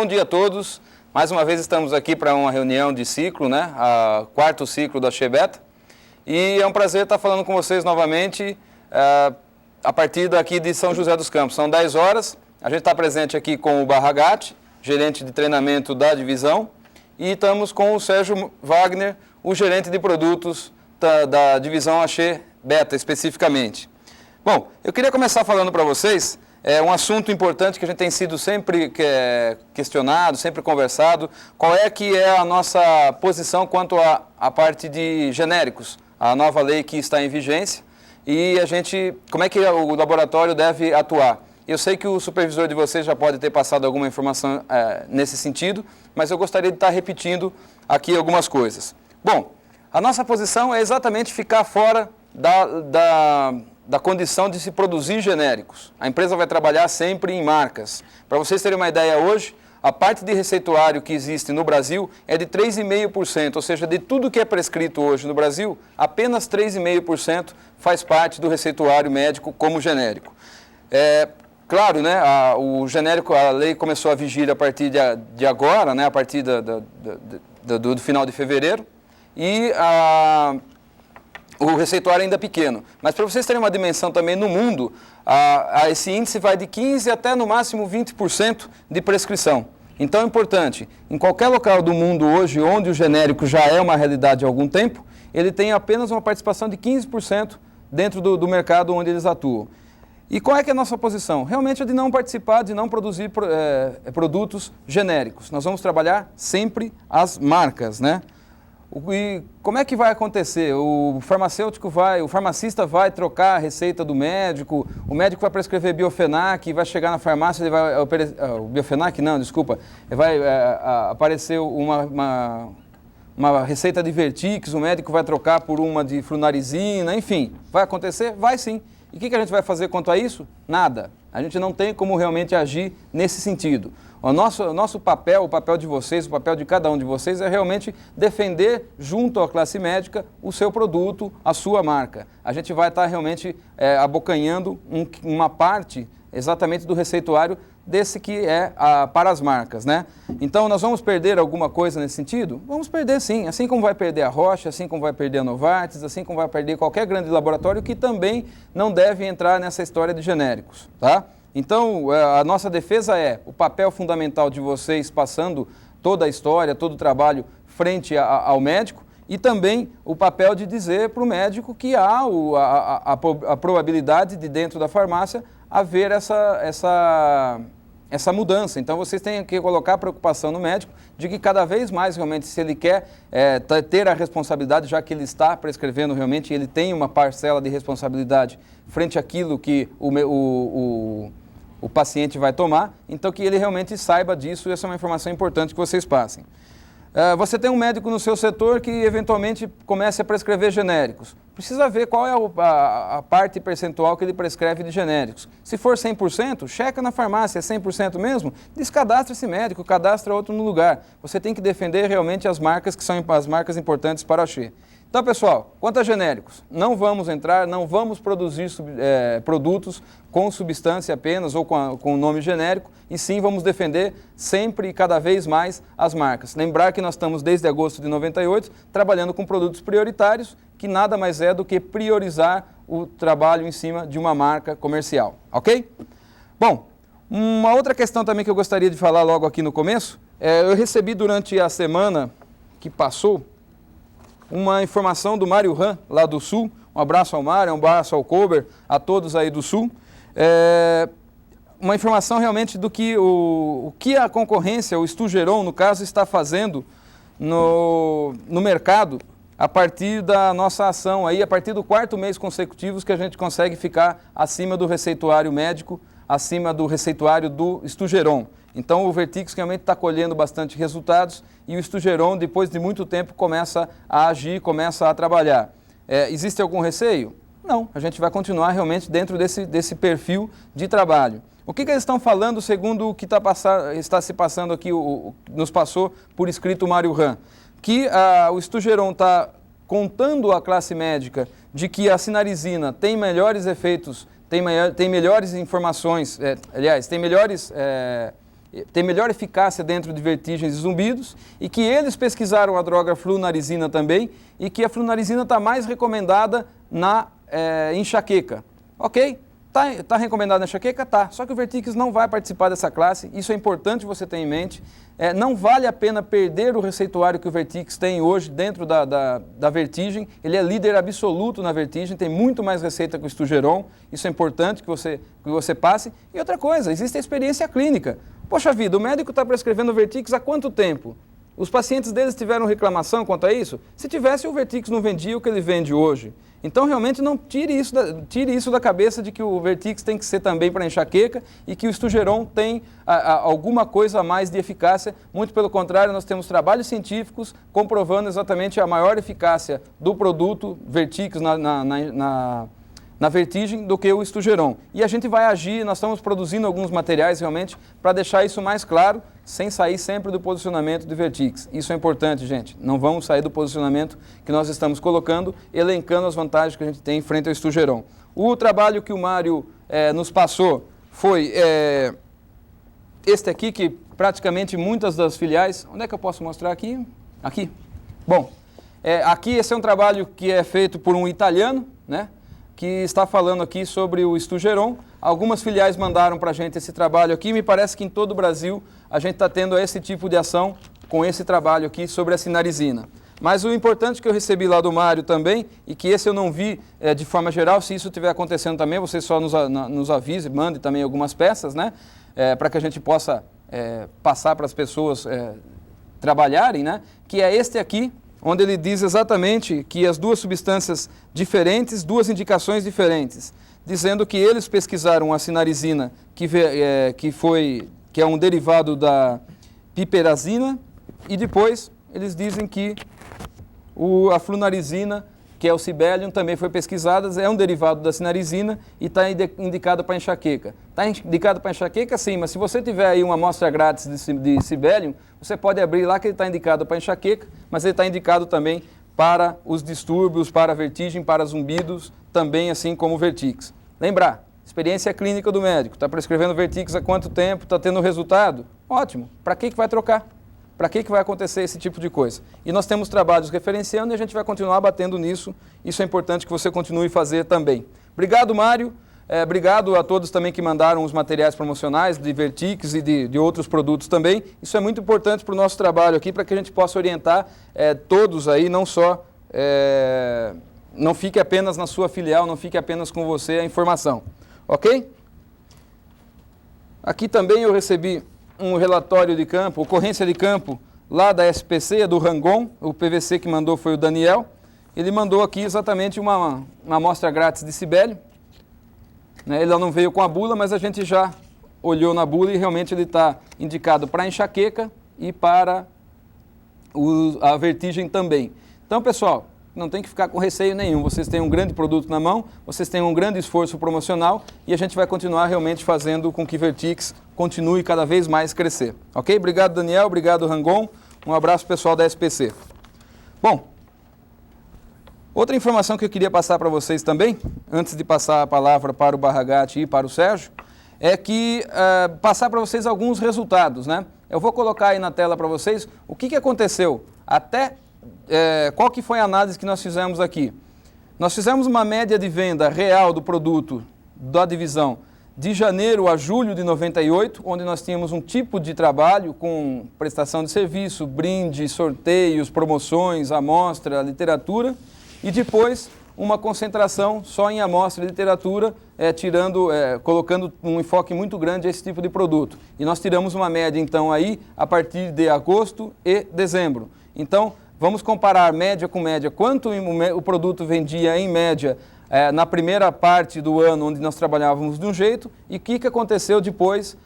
Bom dia a todos. Mais uma vez estamos aqui para uma reunião de ciclo, né? Quarto ciclo da Axê Beta. E é um prazer estar falando com vocês novamente a partir daqui de São José dos Campos. São 10 horas. A gente está presente aqui com o Barragatti, gerente de treinamento da divisão. E estamos com o Sérgio Wagner, o gerente de produtos da divisão Axê Beta, especificamente. Bom, eu queria começar falando para vocês um assunto importante que a gente tem sido sempre questionado, sempre conversado. Qual é que é a nossa posição quanto à parte de genéricos, a nova lei que está em vigência, e como é que o laboratório deve atuar. Eu sei que o supervisor de vocês já pode ter passado alguma informação nesse sentido, mas eu gostaria de estar repetindo aqui algumas coisas. Bom, a nossa posição é exatamente ficar fora da condição de se produzir genéricos. A empresa vai trabalhar sempre em marcas. Para vocês terem uma ideia hoje, a parte de receituário que existe no Brasil é de 3,5%, ou seja, de tudo que é prescrito hoje no Brasil, apenas 3,5% faz parte do receituário médico como genérico. Claro, né, o genérico, a lei começou a vigir a partir de agora, né, a partir do final de fevereiro, e o receituário ainda é pequeno. Mas para vocês terem uma dimensão também no mundo, esse índice vai de 15% até no máximo 20% de prescrição. Então é importante, em qualquer local do mundo hoje, onde o genérico já é uma realidade há algum tempo, ele tem apenas uma participação de 15% dentro do mercado onde eles atuam. E qual é que é a nossa posição? Realmente é de não participar, de não produzir produtos genéricos. Nós vamos trabalhar sempre as marcas, né? E como é que vai acontecer? O farmacista vai trocar a receita do médico, o médico vai prescrever Biofenac, vai chegar na farmácia, ele vai Biofenac não, desculpa, vai aparecer uma receita de Vertix, o médico vai trocar por uma de Flunarizina, enfim, vai acontecer? Vai sim. E o que a gente vai fazer quanto a isso? Nada. A gente não tem como realmente agir nesse sentido. O nosso papel, o papel de vocês, o papel de cada um de vocês é realmente defender junto à classe médica o seu produto, a sua marca. A gente vai estar realmente abocanhando uma parte exatamente do receituário desse que é para as marcas, né? Então, nós vamos perder alguma coisa nesse sentido? Vamos perder sim, assim como vai perder a Roche, assim como vai perder a Novartis, assim como vai perder qualquer grande laboratório que também não deve entrar nessa história de genéricos, tá? Então, a nossa defesa é o papel fundamental de vocês passando toda a história, todo o trabalho frente ao médico e também o papel de dizer para o médico que há a probabilidade de dentro da farmácia haver essa mudança. Então, vocês têm que colocar a preocupação no médico de que cada vez mais, realmente, se ele quer ter a responsabilidade, já que ele está prescrevendo realmente, ele tem uma parcela de responsabilidade frente àquilo que o paciente vai tomar, então que ele realmente saiba disso, e essa é uma informação importante que vocês passem. Você tem um médico no seu setor que eventualmente comece a prescrever genéricos. Precisa ver qual é a parte percentual que ele prescreve de genéricos. Se for 100%, checa na farmácia, é 100% mesmo? Descadastra esse médico, cadastra outro no lugar. Você tem que defender realmente as marcas que são as marcas importantes para a Axê. Então, pessoal, quanto a genéricos, não vamos entrar, não vamos produzir produtos com substância apenas ou com o nome genérico, e sim vamos defender sempre e cada vez mais as marcas. Lembrar que nós estamos desde agosto de 98 trabalhando com produtos prioritários, que nada mais é do que priorizar o trabalho em cima de uma marca comercial, ok? Bom, uma outra questão também que eu gostaria de falar logo aqui no começo, eu recebi durante a semana que passou uma informação do Mário Ram, lá do Sul. Um abraço ao Mário, um abraço ao Kober, a todos aí do Sul. Uma informação realmente do que o que a concorrência, o Stugeron, no caso, está fazendo no mercado a partir da nossa ação, aí, a partir do 4º mês consecutivo que a gente consegue ficar acima do receituário médico, acima do receituário do Stugeron. Então, o Vertix realmente está colhendo bastante resultados e o Stugeron, depois de muito tempo, começa a agir, começa a trabalhar. Existe algum receio? Não, a gente vai continuar realmente dentro desse perfil de trabalho. O que eles estão falando segundo o que está se passando aqui, nos passou por escrito o Mário Ram? Que o Stugeron está contando à classe médica de que a Sinarizina tem melhores efeitos, tem melhores informações, aliás, tem melhores tem melhor eficácia dentro de vertigens e zumbidos, e que eles pesquisaram a droga flunarizina também, e que a flunarizina está mais recomendada na enxaqueca. Ok? Tá recomendado na enxaqueca? Tá. Só que o Vertix não vai participar dessa classe, isso é importante você ter em mente. Não vale a pena perder o receituário que o Vertix tem hoje dentro da vertigem. Ele é líder absoluto na vertigem, tem muito mais receita que o Estugeron. Isso é importante que você passe. E outra coisa, existe a experiência clínica. Poxa vida, o médico está prescrevendo o Vertix há quanto tempo? Os pacientes deles tiveram reclamação quanto a isso? Se tivesse, o Vertix não vendia o que ele vende hoje. Então, realmente, não tire isso da cabeça de que o Vertix tem que ser também para enxaqueca e que o Estugeron tem alguma coisa a mais de eficácia. Muito pelo contrário, nós temos trabalhos científicos comprovando exatamente a maior eficácia do produto Vertix na vertigem do que o Estugeron. E a gente vai agir, nós estamos produzindo alguns materiais realmente para deixar isso mais claro, sem sair sempre do posicionamento do Vertix. Isso é importante, gente. Não vamos sair do posicionamento que nós estamos colocando, elencando as vantagens que a gente tem em frente ao Estugeron. O trabalho que o Mário nos passou foi este aqui, que praticamente muitas das filiais... Onde é que eu posso mostrar aqui? Aqui. Bom, aqui esse é um trabalho que é feito por um italiano, né? Que está falando aqui sobre o Estugeron. Algumas filiais mandaram para a gente esse trabalho aqui. Me parece que em todo o Brasil a gente está tendo esse tipo de ação com esse trabalho aqui sobre a sinarizina. Mas o importante que eu recebi lá do Mário também, e que esse eu não vi de forma geral, se isso estiver acontecendo também, você só nos avise, mande também algumas peças, né? Para que a gente possa passar para as pessoas trabalharem, né? Que é este aqui, onde ele diz exatamente que as duas substâncias diferentes, duas indicações diferentes, dizendo que eles pesquisaram a sinarizina, que é um derivado da piperazina, e depois eles dizem que a flunarizina, que é o cibelium, também foi pesquisada, é um derivado da sinarizina e está indicado para enxaqueca. Está indicado para enxaqueca, sim, mas se você tiver aí uma amostra grátis de cibelium, você pode abrir lá que ele está indicado para enxaqueca, mas ele está indicado também para os distúrbios, para a vertigem, para zumbidos, também assim como o Vertix. Lembrar, experiência clínica do médico, está prescrevendo Vertix há quanto tempo, está tendo resultado? Ótimo, para que vai trocar? Para que vai acontecer esse tipo de coisa? E nós temos trabalhos referenciando e a gente vai continuar batendo nisso. Isso é importante que você continue a fazer também. Obrigado, Mário. Obrigado a todos também que mandaram os materiais promocionais de Vertix e de outros produtos também. Isso é muito importante para o nosso trabalho aqui, para que a gente possa orientar todos aí, não só... não fique apenas na sua filial, não fique apenas com você a informação. Ok? Aqui também eu recebi um relatório de campo, ocorrência de campo, lá da SPC, do Rangon. O PVC que mandou foi o Daniel. Ele mandou aqui exatamente uma amostra grátis de cibélio. Ele não veio com a bula, mas a gente já olhou na bula e realmente ele está indicado para enxaqueca e para a vertigem também. Então, pessoal, não tem que ficar com receio nenhum. Vocês têm um grande produto na mão, vocês têm um grande esforço promocional e a gente vai continuar realmente fazendo com que Vertix continue cada vez mais crescer. Ok? Obrigado, Daniel. Obrigado, Rangon. Um abraço, pessoal da SPC. Bom, outra informação que eu queria passar para vocês também, antes de passar a palavra para o Barragatti e para o Sérgio, é que passar para vocês alguns resultados, né? Eu vou colocar aí na tela para vocês o que aconteceu até... qual que foi a análise que nós fizemos aqui? Nós fizemos uma média de venda real do produto da divisão de janeiro a julho de 98, onde nós tínhamos um tipo de trabalho com prestação de serviço, brinde, sorteios, promoções, amostra, literatura, e depois uma concentração só em amostra de literatura, colocando um enfoque muito grande a esse tipo de produto. E nós tiramos uma média, então, aí, a partir de agosto e dezembro. Então, vamos comparar média com média, quanto o produto vendia em média na primeira parte do ano, onde nós trabalhávamos de um jeito, e o que aconteceu depois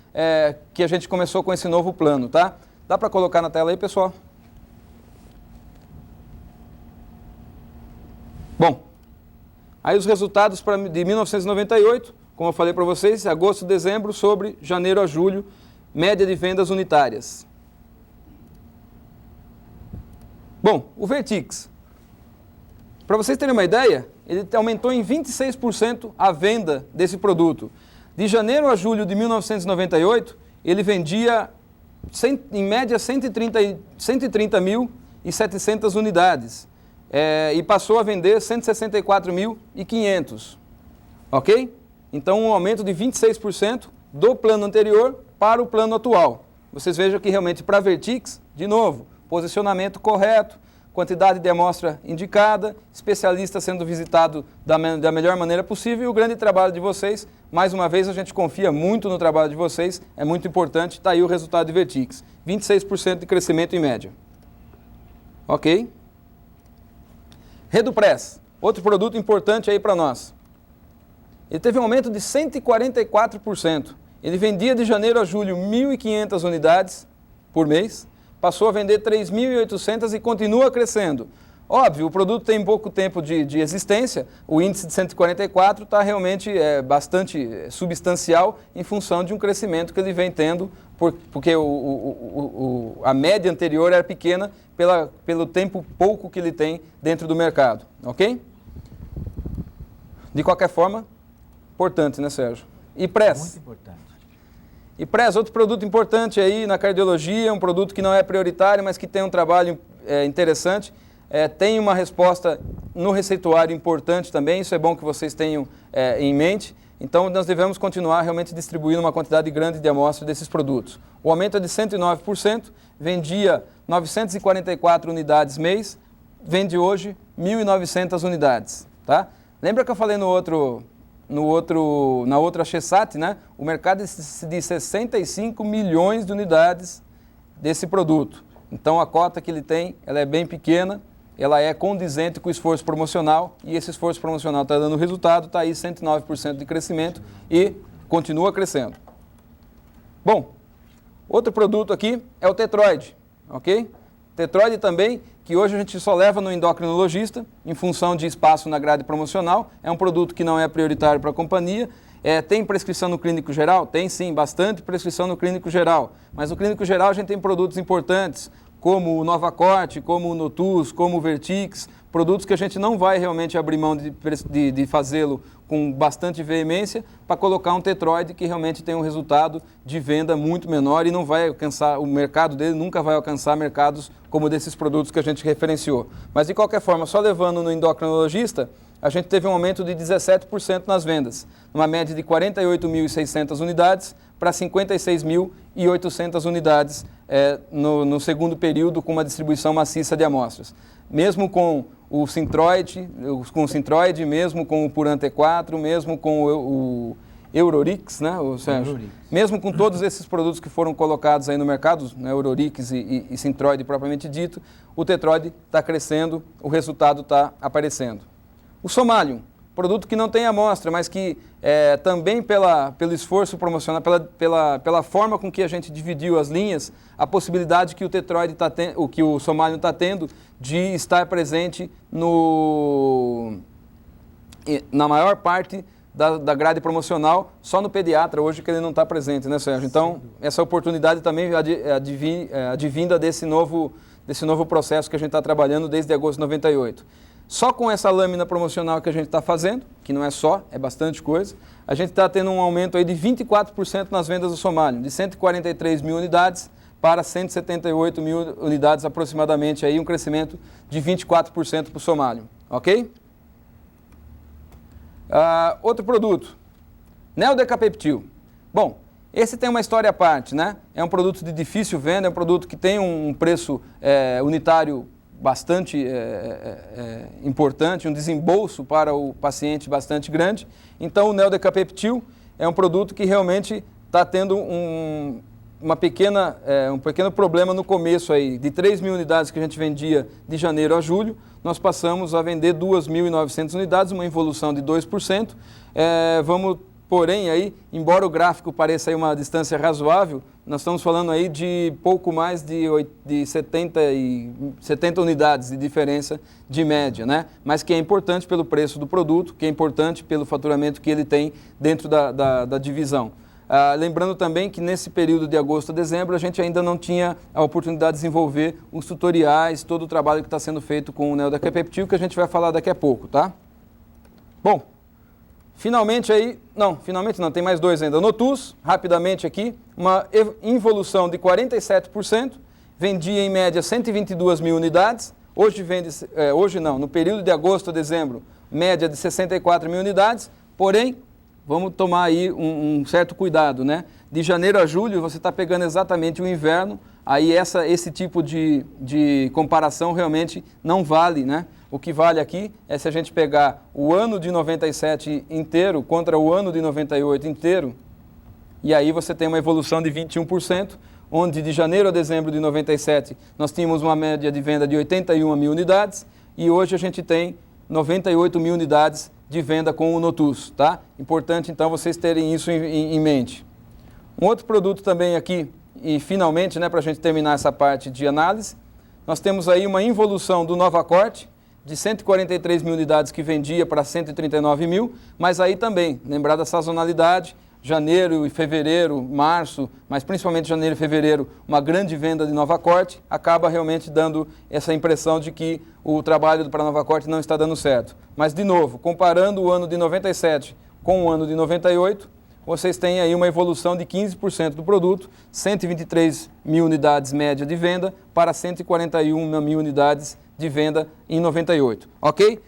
que a gente começou com esse novo plano, tá? Dá para colocar na tela aí, pessoal? Bom, aí os resultados de 1998, como eu falei para vocês, agosto e dezembro sobre janeiro a julho, média de vendas unitárias. Bom, o Vertix, para vocês terem uma ideia, ele aumentou em 26% a venda desse produto. De janeiro a julho de 1998, ele vendia, em média, 130.700 unidades. E passou a vender 164.500. Ok? Então, um aumento de 26% do plano anterior para o plano atual. Vocês vejam que realmente para a Vertix, de novo, posicionamento correto, quantidade de amostra indicada, especialista sendo visitado da melhor maneira possível e o grande trabalho de vocês. Mais uma vez, a gente confia muito no trabalho de vocês, é muito importante, está aí o resultado de Vertix. 26% de crescimento em média. Ok? Redupress, outro produto importante aí para nós. Ele teve um aumento de 144%. Ele vendia de janeiro a julho 1.500 unidades por mês, passou a vender 3.800 e continua crescendo. Óbvio, o produto tem pouco tempo de existência, o índice de 144 está realmente bastante substancial em função de um crescimento que ele vem tendo, porque a média anterior era pequena pelo tempo pouco que ele tem dentro do mercado, ok? De qualquer forma, importante, né, Sérgio? E Press. Muito importante. E Press, outro produto importante aí na cardiologia, um produto que não é prioritário, mas que tem um trabalho interessante. Tem uma resposta no receituário importante também, isso é bom que vocês tenham em mente. Então, nós devemos continuar realmente distribuindo uma quantidade grande de amostras desses produtos. O aumento é de 109%, vendia 944 unidades mês, vende hoje 1.900 unidades. Tá? Lembra que eu falei na outra Chesat, né? O mercado é de 65 milhões de unidades desse produto. Então, a cota que ele tem, ela é bem pequena, ela é condizente com o esforço promocional e esse esforço promocional está dando resultado, está aí 109% de crescimento e continua crescendo. Bom, outro produto aqui é o Tetroid, ok? Tetroid também, que hoje a gente só leva no endocrinologista, em função de espaço na grade promocional, é um produto que não é prioritário para a companhia. Tem prescrição no clínico geral? Tem sim, bastante prescrição no clínico geral, mas no clínico geral a gente tem produtos importantes, como o Novacorte, como o Notus, como o Vertix, produtos que a gente não vai realmente abrir mão de fazê-lo com bastante veemência para colocar um Tetroid que realmente tem um resultado de venda muito menor e não vai alcançar, o mercado dele nunca vai alcançar mercados como desses produtos que a gente referenciou. Mas de qualquer forma, só levando no endocrinologista, a gente teve um aumento de 17% nas vendas, uma média de 48.600 unidades para 56.800 unidades no segundo período, com uma distribuição maciça de amostras. Mesmo com o Synthroid, mesmo com o Puran T4, mesmo com o Eurorix, né, o Sérgio? Eurorix. Mesmo com todos esses produtos que foram colocados aí no mercado, né, Eurorix e Synthroid propriamente dito, o Tetroid está crescendo, o resultado está aparecendo. O Somalium, produto que não tem amostra, mas que também pelo esforço promocional, pela forma com que a gente dividiu as linhas, a possibilidade que o Tetroid que o Somalium está tendo de estar presente na maior parte da grade promocional, só no pediatra hoje que ele não está presente, né, Sérgio? Então, essa oportunidade também advinda desse novo processo que a gente está trabalhando desde agosto de 98. Só com essa lâmina promocional que a gente está fazendo, que não é só, é bastante coisa, a gente está tendo um aumento aí de 24% nas vendas do Somalium, de 143 mil unidades para 178 mil unidades aproximadamente, aí um crescimento de 24% para o Somalium, ok? Outro produto, Neodecapeptil. Bom, esse tem uma história à parte, né? É um produto de difícil venda, é um produto que tem um preço unitário bastante importante, um desembolso para o paciente bastante grande. Então, o Neodecapeptil é um produto que realmente está tendo um pequeno problema no começo aí. De 3 mil unidades que a gente vendia de janeiro a julho, nós passamos a vender 2.900 unidades, uma evolução de 2%. Porém, aí, embora o gráfico pareça aí uma distância razoável, nós estamos falando aí de pouco mais de 70 unidades de diferença de média, né? Mas que é importante pelo preço do produto, que é importante pelo faturamento que ele tem dentro da divisão. Lembrando também que nesse período de agosto a dezembro a gente ainda não tinha a oportunidade de desenvolver os tutoriais, todo o trabalho que está sendo feito com o Neodecapeptil, que a gente vai falar daqui a pouco, tá? Bom, finalmente aí, finalmente não, tem mais dois ainda. Notus, rapidamente aqui, uma involução de 47%, vendia em média 122 mil unidades, no período de agosto a dezembro, média de 64 mil unidades, porém, vamos tomar aí um certo cuidado, né? De janeiro a julho você está pegando exatamente o inverno, aí esse tipo de comparação realmente não vale, né? O que vale aqui é se a gente pegar o ano de 97 inteiro contra o ano de 98 inteiro, e aí você tem uma evolução de 21%, onde de janeiro a dezembro de 97 nós tínhamos uma média de venda de 81 mil unidades, e hoje a gente tem 98 mil unidades de venda com o Notus, tá? Importante então vocês terem isso em mente. Um outro produto também aqui, e finalmente, né, para a gente terminar essa parte de análise, nós temos aí uma involução do Novacorte, de 143 mil unidades que vendia para 139 mil, mas aí também, lembrar da sazonalidade, janeiro e fevereiro, março, mas principalmente janeiro e fevereiro, uma grande venda de Novacorte, acaba realmente dando essa impressão de que o trabalho para Novacorte não está dando certo. Mas, de novo, comparando o ano de 97 com o ano de 98, vocês têm aí uma evolução de 15% do produto, 123 mil unidades média de venda para 141 mil unidades de venda em 98, ok?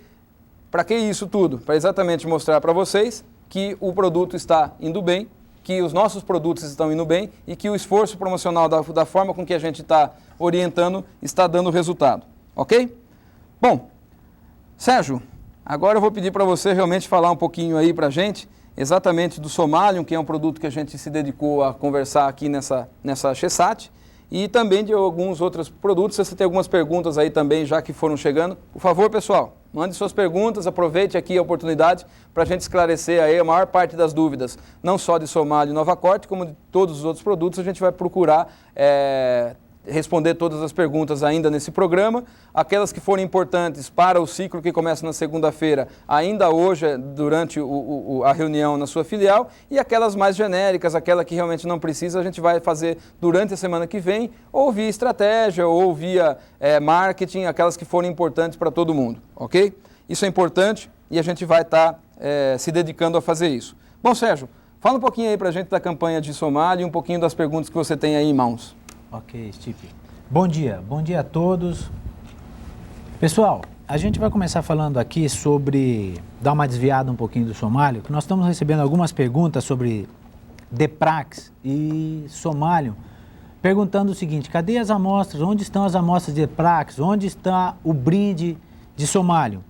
Para que isso tudo? Para exatamente mostrar para vocês que o produto está indo bem, que os nossos produtos estão indo bem e que o esforço promocional da forma com que a gente está orientando está dando resultado, ok? Bom, Sérgio, agora eu vou pedir para você realmente falar um pouquinho aí para a gente, exatamente do Somalium, que é um produto que a gente se dedicou a conversar aqui nessa CHESAT, e também de alguns outros produtos. Se você tem algumas perguntas aí também, já que foram chegando, por favor, pessoal, mande suas perguntas, aproveite aqui a oportunidade para a gente esclarecer aí a maior parte das dúvidas, não só de Somalium e Novacorte, como de todos os outros produtos. A gente vai procurar responder todas as perguntas ainda nesse programa, aquelas que forem importantes para o ciclo que começa na segunda-feira, ainda hoje, durante a reunião na sua filial, e aquelas mais genéricas, aquela que realmente não precisa, a gente vai fazer durante a semana que vem, ou via estratégia, ou via marketing, aquelas que forem importantes para todo mundo, ok? Isso é importante e a gente vai estar se dedicando a fazer isso. Bom, Sérgio, fala um pouquinho aí para a gente da campanha de Somalium e um pouquinho das perguntas que você tem aí em mãos. Ok, Steve. Bom dia a todos. Pessoal, a gente vai começar falando aqui sobre, dar uma desviada um pouquinho do Somalium, que nós estamos recebendo algumas perguntas sobre Deprax e Somalium, perguntando o seguinte: cadê as amostras? Onde estão as amostras de Deprax? Onde está o brinde de Somalium?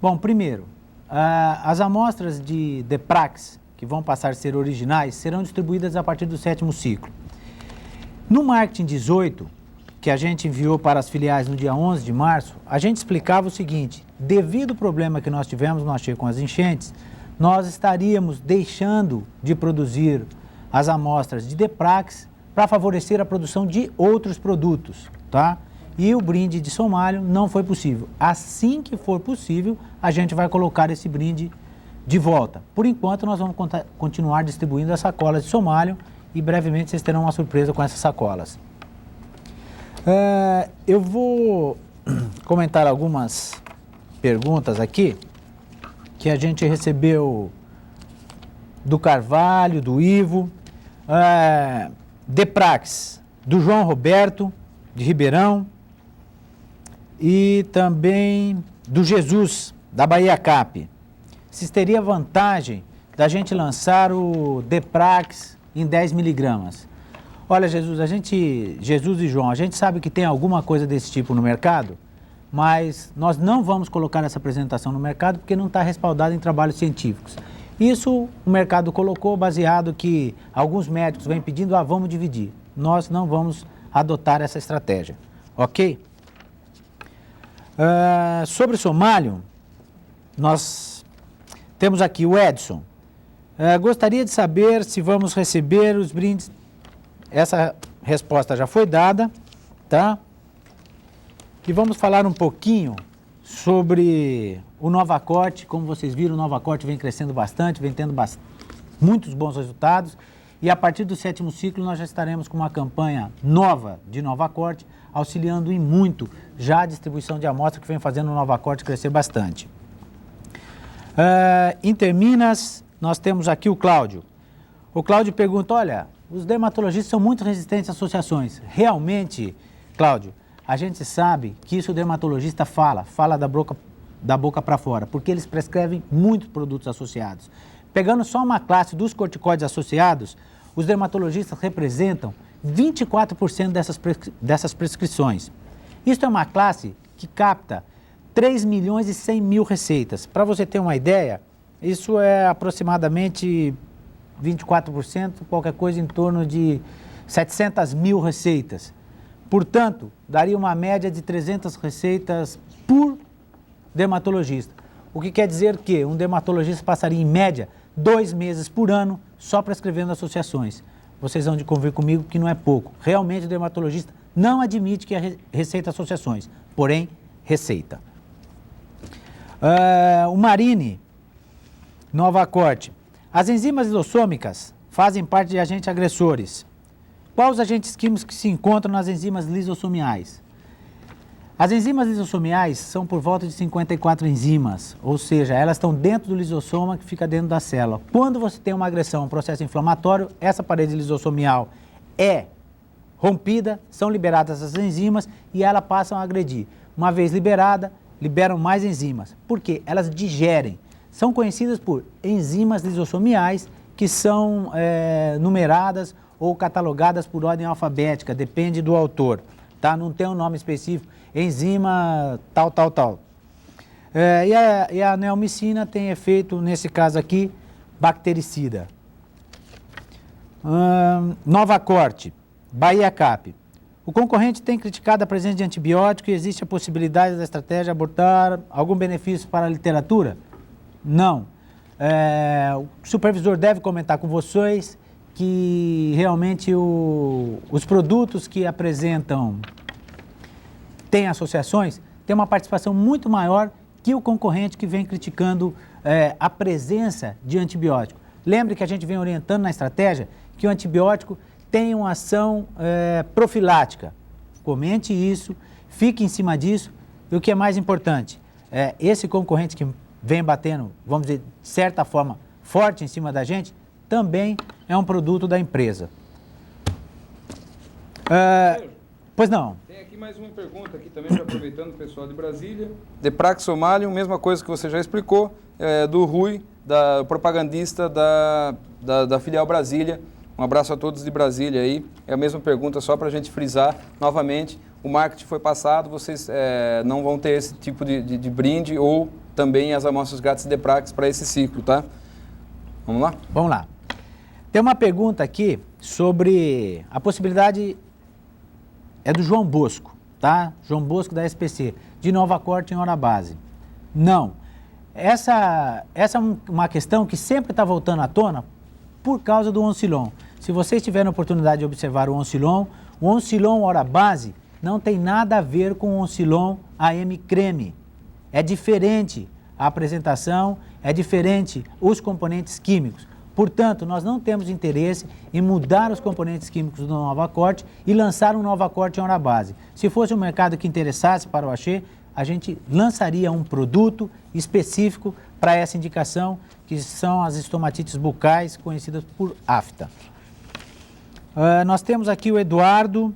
Bom, primeiro, as amostras de Deprax, que vão passar a ser originais, serão distribuídas a partir do 7º ciclo. No Marketing 18, que a gente enviou para as filiais no dia 11 de março, a gente explicava o seguinte: devido ao problema que nós tivemos no Axê com as enchentes, nós estaríamos deixando de produzir as amostras de Deprax para favorecer a produção de outros produtos, tá? E o brinde de Somalium não foi possível. Assim que for possível, a gente vai colocar esse brinde de volta. Por enquanto, nós vamos continuar distribuindo as sacolas de Somalium, e brevemente vocês terão uma surpresa com essas sacolas. Eu vou comentar algumas perguntas aqui que a gente recebeu do Carvalho, do Ivo, Deprax, do João Roberto, de Ribeirão, e também do Jesus, da Bahia Cap. Se teria vantagem da gente lançar o Deprax em 10 miligramas. Olha, Jesus e João, a gente sabe que tem alguma coisa desse tipo no mercado, mas nós não vamos colocar essa apresentação no mercado porque não está respaldado em trabalhos científicos. Isso o mercado colocou baseado que alguns médicos vêm pedindo, vamos dividir. Nós não vamos adotar essa estratégia, ok? Sobre Somalium, nós temos aqui o Edson. Gostaria de saber se vamos receber os brindes. Essa resposta já foi dada, tá? E vamos falar um pouquinho sobre o Novacorte. Como vocês viram, o Novacorte vem crescendo bastante, vem tendo muitos bons resultados. E a partir do 7º ciclo nós já estaremos com uma campanha nova de Novacorte, auxiliando em muito já a distribuição de amostra que vem fazendo o Novacorte crescer bastante. Interminas, nós temos aqui o Cláudio. O Cláudio pergunta, olha, os dermatologistas são muito resistentes a associações. Realmente, Cláudio, a gente sabe que isso o dermatologista fala da boca para fora, porque eles prescrevem muitos produtos associados. Pegando só uma classe dos corticoides associados, os dermatologistas representam 24% dessas prescrições. Isso é uma classe que capta 3 milhões e 100 mil receitas. Para você ter uma ideia, isso é aproximadamente 24%, qualquer coisa em torno de 700 mil receitas. Portanto, daria uma média de 300 receitas por dermatologista. O que quer dizer que um dermatologista passaria, em média, 2 meses por ano só prescrevendo associações. Vocês vão de convir comigo que não é pouco. Realmente o dermatologista não admite que receita associações, porém, receita. O Marine, Nova Corte. As enzimas lisossômicas fazem parte de agentes agressores. Quais os agentes químicos que se encontram nas enzimas lisossomiais? As enzimas lisossomiais são por volta de 54 enzimas, ou seja, elas estão dentro do lisossoma que fica dentro da célula. Quando você tem uma agressão, um processo inflamatório, essa parede lisossomial é rompida, são liberadas as enzimas e elas passam a agredir. Uma vez liberada, liberam mais enzimas. Por quê? Elas digerem. São conhecidas por enzimas lisossomiais que são numeradas ou catalogadas por ordem alfabética, depende do autor, tá? Não tem um nome específico, enzima tal. E a neomicina tem efeito, nesse caso aqui, bactericida. Nova Corte, Bahia Cap. O concorrente tem criticado a presença de antibiótico e existe a possibilidade da estratégia abortar algum benefício para a literatura? Não. O supervisor deve comentar com vocês que realmente os produtos que apresentam têm associações, têm uma participação muito maior que o concorrente que vem criticando a presença de antibiótico. Lembre que a gente vem orientando na estratégia que o antibiótico tem uma ação profilática. Comente isso, fique em cima disso. E o que é mais importante, esse concorrente que vem batendo, vamos dizer, de certa forma, forte em cima da gente, também é um produto da empresa. Pois não. Tem aqui mais uma pergunta, aqui também, já aproveitando o pessoal de Brasília. Depraxomalium, mesma coisa que você já explicou, do Rui, propagandista da filial Brasília. Um abraço a todos de Brasília aí. É a mesma pergunta, só para a gente frisar novamente. O marketing foi passado, vocês não vão ter esse tipo de brinde ou também as amostras grátis de Deprax para esse ciclo, tá? Vamos lá? Vamos lá. Tem uma pergunta aqui sobre a possibilidade, é do João Bosco, tá? João Bosco da SPC, de Nova Corte em hora base. Não. Essa é uma questão que sempre está voltando à tona por causa do Oncilon. Se vocês tiverem a oportunidade de observar o Oncilon hora base não tem nada a ver com o Oncilon AM creme. É diferente a apresentação, é diferente os componentes químicos. Portanto, nós não temos interesse em mudar os componentes químicos do Nova Corte e lançar um Nova Corte em hora base. Se fosse um mercado que interessasse para o Axê, a gente lançaria um produto específico para essa indicação, que são as estomatites bucais, conhecidas por afta. Nós temos aqui o Eduardo,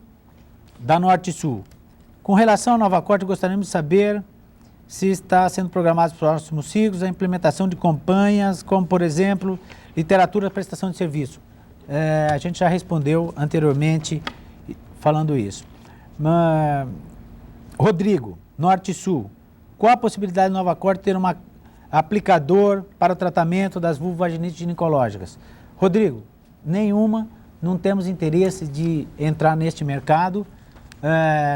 da Norte Sul. Com relação ao Nova Corte, gostaríamos de saber se está sendo programado para os próximos ciclos a implementação de campanhas, como, por exemplo, literatura prestação de serviço. A gente já respondeu anteriormente falando isso. Rodrigo, Norte e Sul. Qual a possibilidade do Nova Corte ter um aplicador para o tratamento das vulvovaginites ginecológicas? Rodrigo, nenhuma, não temos interesse de entrar neste mercado.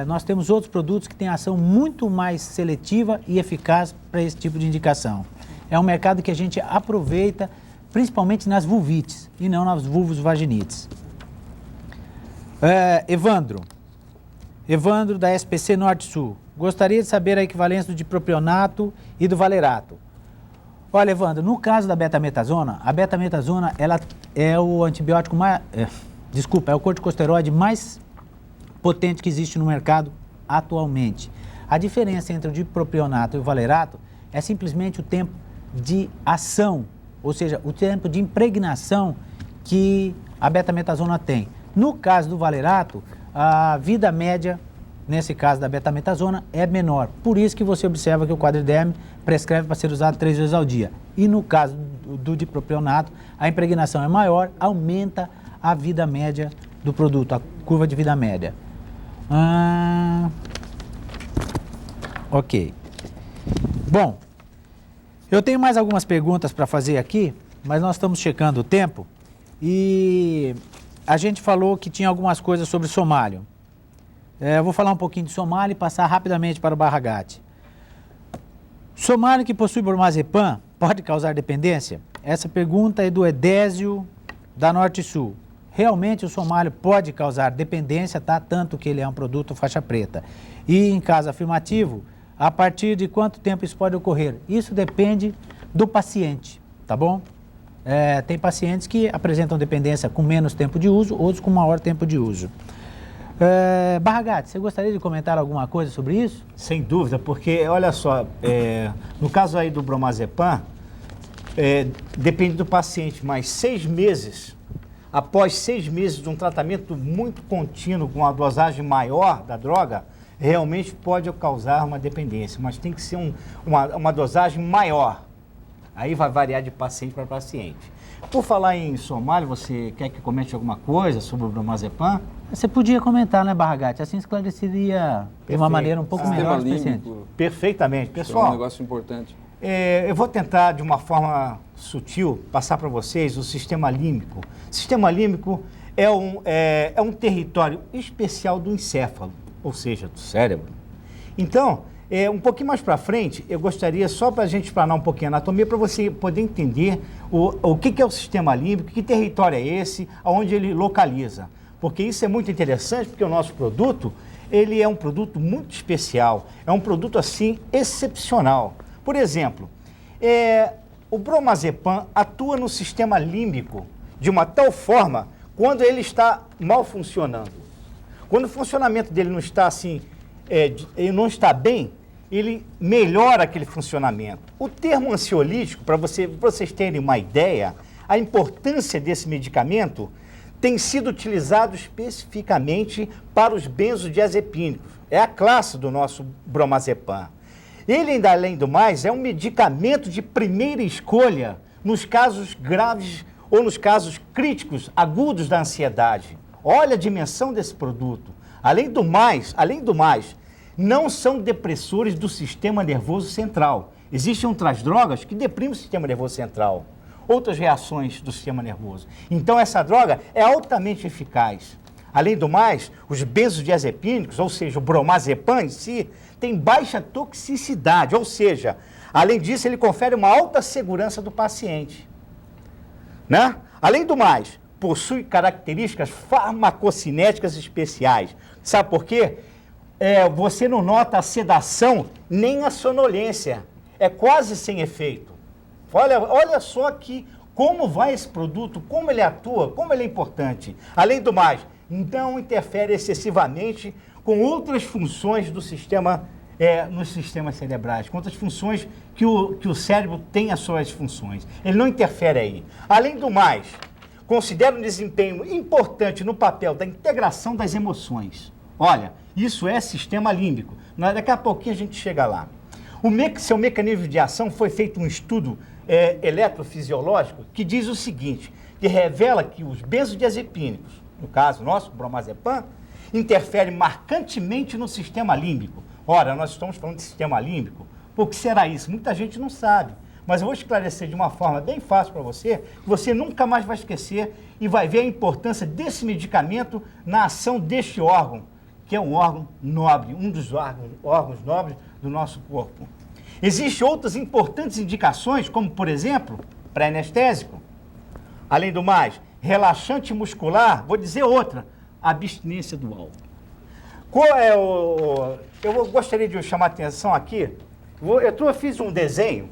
Nós temos outros produtos que têm ação muito mais seletiva e eficaz para esse tipo de indicação. É um mercado que a gente aproveita principalmente nas vulvites e não nas vulvovaginites. Evandro da SPC Norte-Sul. Gostaria de saber a equivalência do dipropionato e do valerato. Olha, Evandro, no caso da betametasona, a betametasona ela é o antibiótico mais... é o corticosteroide mais potente que existe no mercado atualmente. A diferença entre o dipropionato e o valerato é simplesmente o tempo de ação, ou seja, o tempo de impregnação que a betametasona tem. No caso do valerato, a vida média, nesse caso da betametasona, é menor. Por isso que você observa que o quadriderme prescreve para ser usado 3 vezes ao dia. E no caso do dipropionato, a impregnação é maior, aumenta a vida média do produto, a curva de vida média. Ok. Bom, eu tenho mais algumas perguntas para fazer aqui, mas nós estamos checando o tempo e a gente falou que tinha algumas coisas sobre somalho. Eu vou falar um pouquinho de somalho e passar rapidamente para o Barragate. Somalho que possui bromazepam pode causar dependência? Essa pergunta é do Edésio, da Norte Sul. Realmente o somalho pode causar dependência, tá? Tanto que ele é um produto faixa preta. E em caso afirmativo, a partir de quanto tempo isso pode ocorrer? Isso depende do paciente, tá bom? Tem pacientes que apresentam dependência com menos tempo de uso, outros com maior tempo de uso. Barragate, você gostaria de comentar alguma coisa sobre isso? Sem dúvida, porque, olha só, no caso aí do bromazepam, depende do paciente, mas 6 meses, após 6 meses de um tratamento muito contínuo com a dosagem maior da droga, realmente pode causar uma dependência, mas tem que ser uma dosagem maior. Aí vai variar de paciente para paciente. Por falar em somalho, você quer que comente alguma coisa sobre o bromazepam? Você podia comentar, né, Barragate? Assim esclareceria de uma maneira um pouco melhor os pacientes. Perfeitamente. Pessoal, é um negócio importante. Eu vou tentar, de uma forma sutil, passar para vocês o sistema límbico. O sistema límbico é um território especial do encéfalo, ou seja, do cérebro. Então, um pouquinho mais para frente, eu gostaria só para a gente explanar um pouquinho a anatomia, para você poder entender o que é o sistema límbico, que território é esse, aonde ele localiza. Porque isso é muito interessante, porque o nosso produto, ele é um produto muito especial, é um produto, assim, excepcional. Por exemplo, o bromazepam atua no sistema límbico de uma tal forma quando ele está mal funcionando. Quando o funcionamento dele não está assim, ele não está bem, ele melhora aquele funcionamento. O termo ansiolítico, para vocês terem uma ideia, a importância desse medicamento tem sido utilizado especificamente para os benzodiazepínicos. É a classe do nosso bromazepam. Ele, ainda além do mais, é um medicamento de primeira escolha nos casos graves ou nos casos críticos, agudos da ansiedade. Olha a dimensão desse produto. Além do mais, não são depressores do sistema nervoso central. Existem outras drogas que deprimem o sistema nervoso central, outras reações do sistema nervoso. Então, essa droga é altamente eficaz. Além do mais, os benzodiazepínicos, ou seja, o bromazepam em si, tem baixa toxicidade, ou seja, além disso, ele confere uma alta segurança do paciente. Né? Além do mais, possui características farmacocinéticas especiais. Sabe por quê? Você não nota a sedação nem a sonolência. É quase sem efeito. Olha só aqui como vai esse produto, como ele atua, como ele é importante. Além do mais, não interfere excessivamente com outras funções do sistema, nos sistemas cerebrais, com outras funções que o cérebro tem as suas funções. Ele não interfere aí. Além do mais, considera um desempenho importante no papel da integração das emoções. Olha, isso é sistema límbico. Daqui a pouquinho a gente chega lá. Seu mecanismo de ação foi feito um estudo eletrofisiológico que diz o seguinte, que revela que os benzodiazepínicos, no caso nosso, bromazepam, interferem marcantemente no sistema límbico. Ora, nós estamos falando de sistema límbico. Por que será isso? Muita gente não sabe. Mas eu vou esclarecer de uma forma bem fácil para você, que você nunca mais vai esquecer e vai ver a importância desse medicamento na ação deste órgão, que é um órgão nobre, um dos órgãos nobres do nosso corpo. Existem outras importantes indicações, como, por exemplo, pré-anestésico. Além do mais, relaxante muscular, vou dizer outra, abstinência do álcool. Eu gostaria de chamar a atenção aqui, eu fiz um desenho,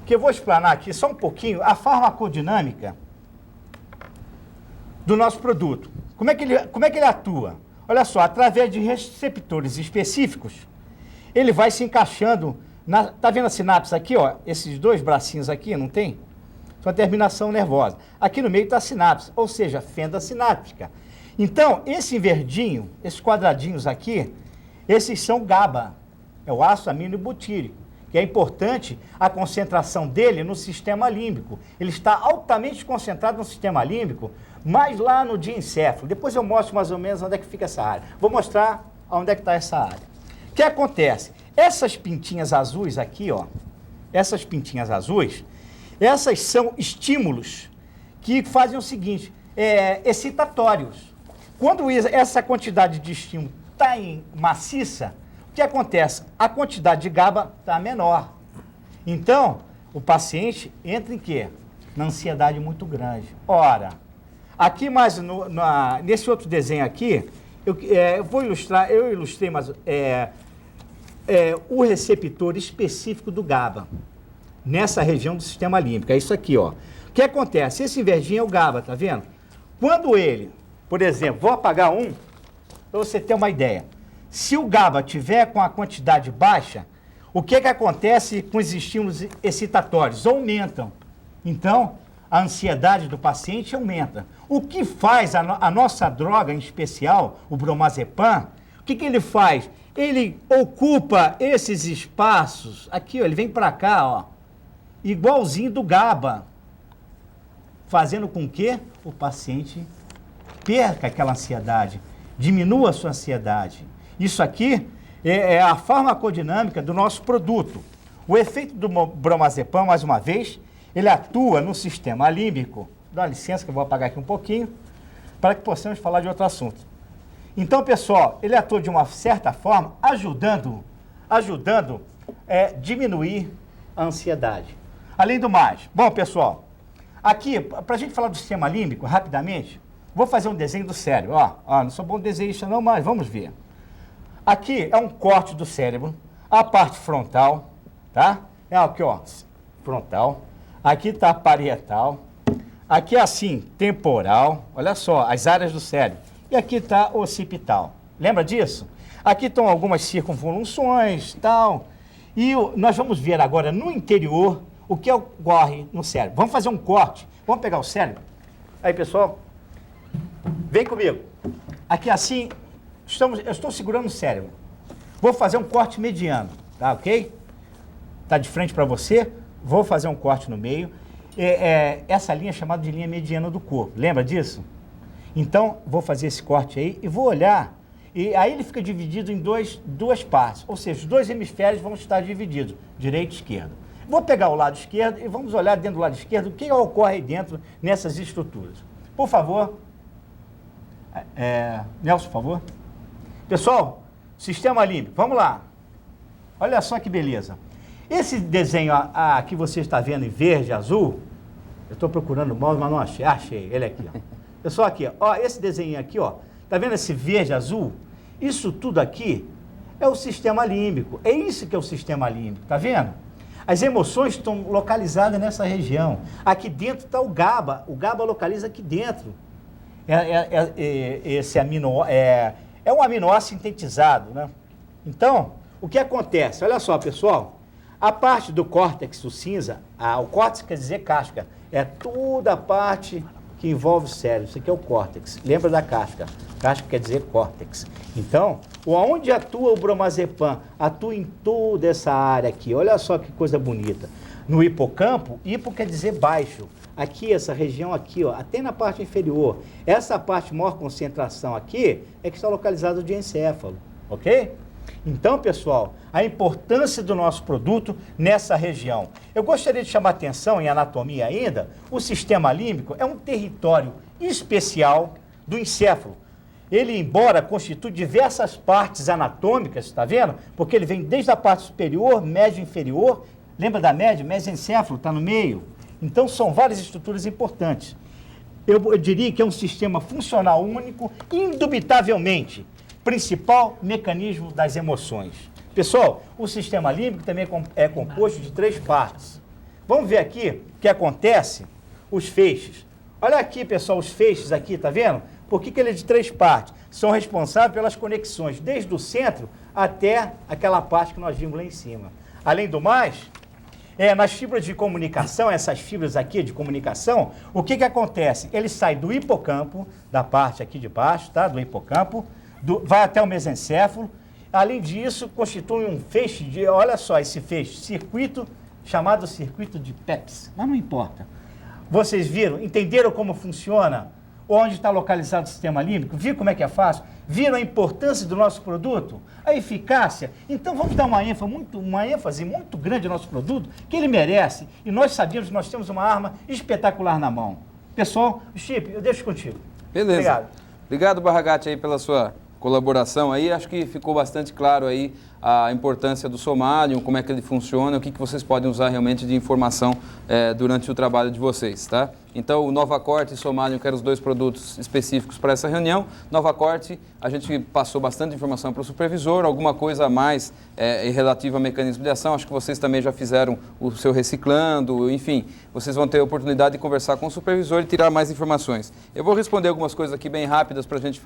que eu vou explanar aqui só um pouquinho a farmacodinâmica do nosso produto. Como é que ele atua? Olha só, através de receptores específicos, ele vai se encaixando Tá vendo a sinapse aqui, ó? Esses dois bracinhos aqui, não tem? Sua terminação nervosa. Aqui no meio está a sinapse, ou seja, fenda sináptica. Então, esse verdinho, esses quadradinhos aqui, esses são GABA, é o ácido aminobutírico, que é importante a concentração dele no sistema límbico. Ele está altamente concentrado no sistema límbico, mas lá no diencéfalo. Depois eu mostro mais ou menos onde é que fica essa área. Vou mostrar onde é que está essa área. O que acontece? Essas pintinhas azuis aqui, ó, essas pintinhas azuis, essas são estímulos que fazem o seguinte, excitatórios. Quando essa quantidade de estímulo está maciça, o que acontece? A quantidade de GABA está menor. Então, o paciente entra em quê? Na ansiedade muito grande. Ora, aqui mais nesse outro desenho aqui, eu vou ilustrar, eu ilustrei mais o receptor específico do GABA, nessa região do sistema límbico. É isso aqui, ó. O que acontece? Esse verdinho é o GABA, tá vendo? Quando ele, por exemplo, vou apagar um, para você ter uma ideia. Se o GABA tiver com a quantidade baixa, o que acontece com os estímulos excitatórios? Aumentam. Então, a ansiedade do paciente aumenta. O que faz a nossa droga, em especial, o bromazepam, o que ele faz? Ele ocupa esses espaços, aqui, ó, ele vem para cá, ó, igualzinho do GABA, fazendo com que o paciente perca aquela ansiedade, diminua a sua ansiedade. Isso aqui é a farmacodinâmica do nosso produto. O efeito do bromazepam, mais uma vez, ele atua no sistema límbico. Dá licença que eu vou apagar aqui um pouquinho, para que possamos falar de outro assunto. Então, pessoal, ele atua de uma certa forma, ajudando a diminuir a ansiedade. Além do mais, bom, pessoal, aqui, para a gente falar do sistema límbico, rapidamente, vou fazer um desenho do cérebro. Ó, não sou bom desenhista não, mas vamos ver. Aqui é um corte do cérebro, a parte frontal, tá? É aqui, ó, frontal. Aqui está parietal. Aqui é assim, temporal. Olha só, as áreas do cérebro. E aqui está occipital. Lembra disso? Aqui estão algumas circunvoluções, tal. E nós vamos ver agora no interior o que ocorre no cérebro. Vamos fazer um corte. Vamos pegar o cérebro. Aí, pessoal, vem comigo. Aqui assim, eu estou segurando o cérebro. Vou fazer um corte mediano, tá ok? Tá de frente para você. Vou fazer um corte no meio. Essa linha é chamada de linha mediana do corpo. Lembra disso? Então, vou fazer esse corte aí e vou olhar. E aí ele fica dividido em duas partes. Ou seja, os dois hemisférios vão estar divididos, direito e esquerdo. Vou pegar o lado esquerdo e vamos olhar dentro do lado esquerdo o que ocorre aí dentro nessas estruturas. Por favor. Nelson, por favor. Pessoal, sistema límbico, vamos lá. Olha só que beleza. Esse desenho que você está vendo em verde e azul, eu estou procurando o mouse, mas não achei. Achei, ele aqui, ó. Pessoal, aqui, ó, esse desenho aqui, ó, tá vendo esse verde azul? Isso tudo aqui é o sistema límbico. É isso que é o sistema límbico, tá vendo? As emoções estão localizadas nessa região. Aqui dentro está o GABA. O GABA localiza aqui dentro. É um aminoácido sintetizado, né? Então, o que acontece? Olha só, pessoal. A parte do córtex, o cinza, o córtex quer dizer casca. É toda a parte que envolve o cérebro. Isso aqui é o córtex. Lembra da casca? Casca quer dizer córtex. Então, onde atua o bromazepam? Atua em toda essa área aqui. Olha só que coisa bonita. No hipocampo, hipo quer dizer baixo. Aqui, essa região aqui, ó, até na parte inferior. Essa parte maior concentração aqui é que está localizado o diencéfalo. Ok? Então, pessoal, a importância do nosso produto nessa região. Eu gostaria de chamar a atenção, em anatomia ainda, o sistema límbico é um território especial do encéfalo. Ele, embora constitui diversas partes anatômicas, está vendo? Porque ele vem desde a parte superior, médio e inferior. Lembra da média? Mesencéfalo está no meio. Então, são várias estruturas importantes. Eu diria que é um sistema funcional único, indubitavelmente, principal mecanismo das emoções. Pessoal, o sistema límbico também é composto de 3 partes. Vamos ver aqui o que acontece, os feixes. Olha aqui, pessoal, os feixes aqui, tá vendo? Por que ele é de 3 partes? São responsáveis pelas conexões, desde o centro até aquela parte que nós vimos lá em cima. Além do mais, nas fibras de comunicação, essas fibras aqui de comunicação, o que acontece? Ele sai do hipocampo, da parte aqui de baixo, tá? Do hipocampo, vai até o mesencéfalo. Além disso, constitui um feixe de, olha só, esse feixe, circuito, chamado circuito de Pepsi, mas não importa. Vocês viram, entenderam como funciona? Onde está localizado o sistema límbico? Viram como é que é fácil? Viram a importância do nosso produto? A eficácia? Então vamos dar uma ênfase muito grande ao nosso produto, que ele merece. E nós sabemos que nós temos uma arma espetacular na mão. Pessoal, Chip, eu deixo contigo. Beleza. Obrigado. Obrigado, Barragatti, aí pela sua colaboração aí. Acho que ficou bastante claro aí a importância do Somalium, como é que ele funciona, o que vocês podem usar realmente de informação durante o trabalho de vocês, tá? Então, o NovaCorte e Somalium, que eram os 2 produtos específicos para essa reunião. NovaCorte, a gente passou bastante informação para o supervisor, alguma coisa a mais relativa ao mecanismo de ação. Acho que vocês também já fizeram o seu reciclando, enfim, vocês vão ter a oportunidade de conversar com o supervisor e tirar mais informações. Eu vou responder algumas coisas aqui bem rápidas para a gente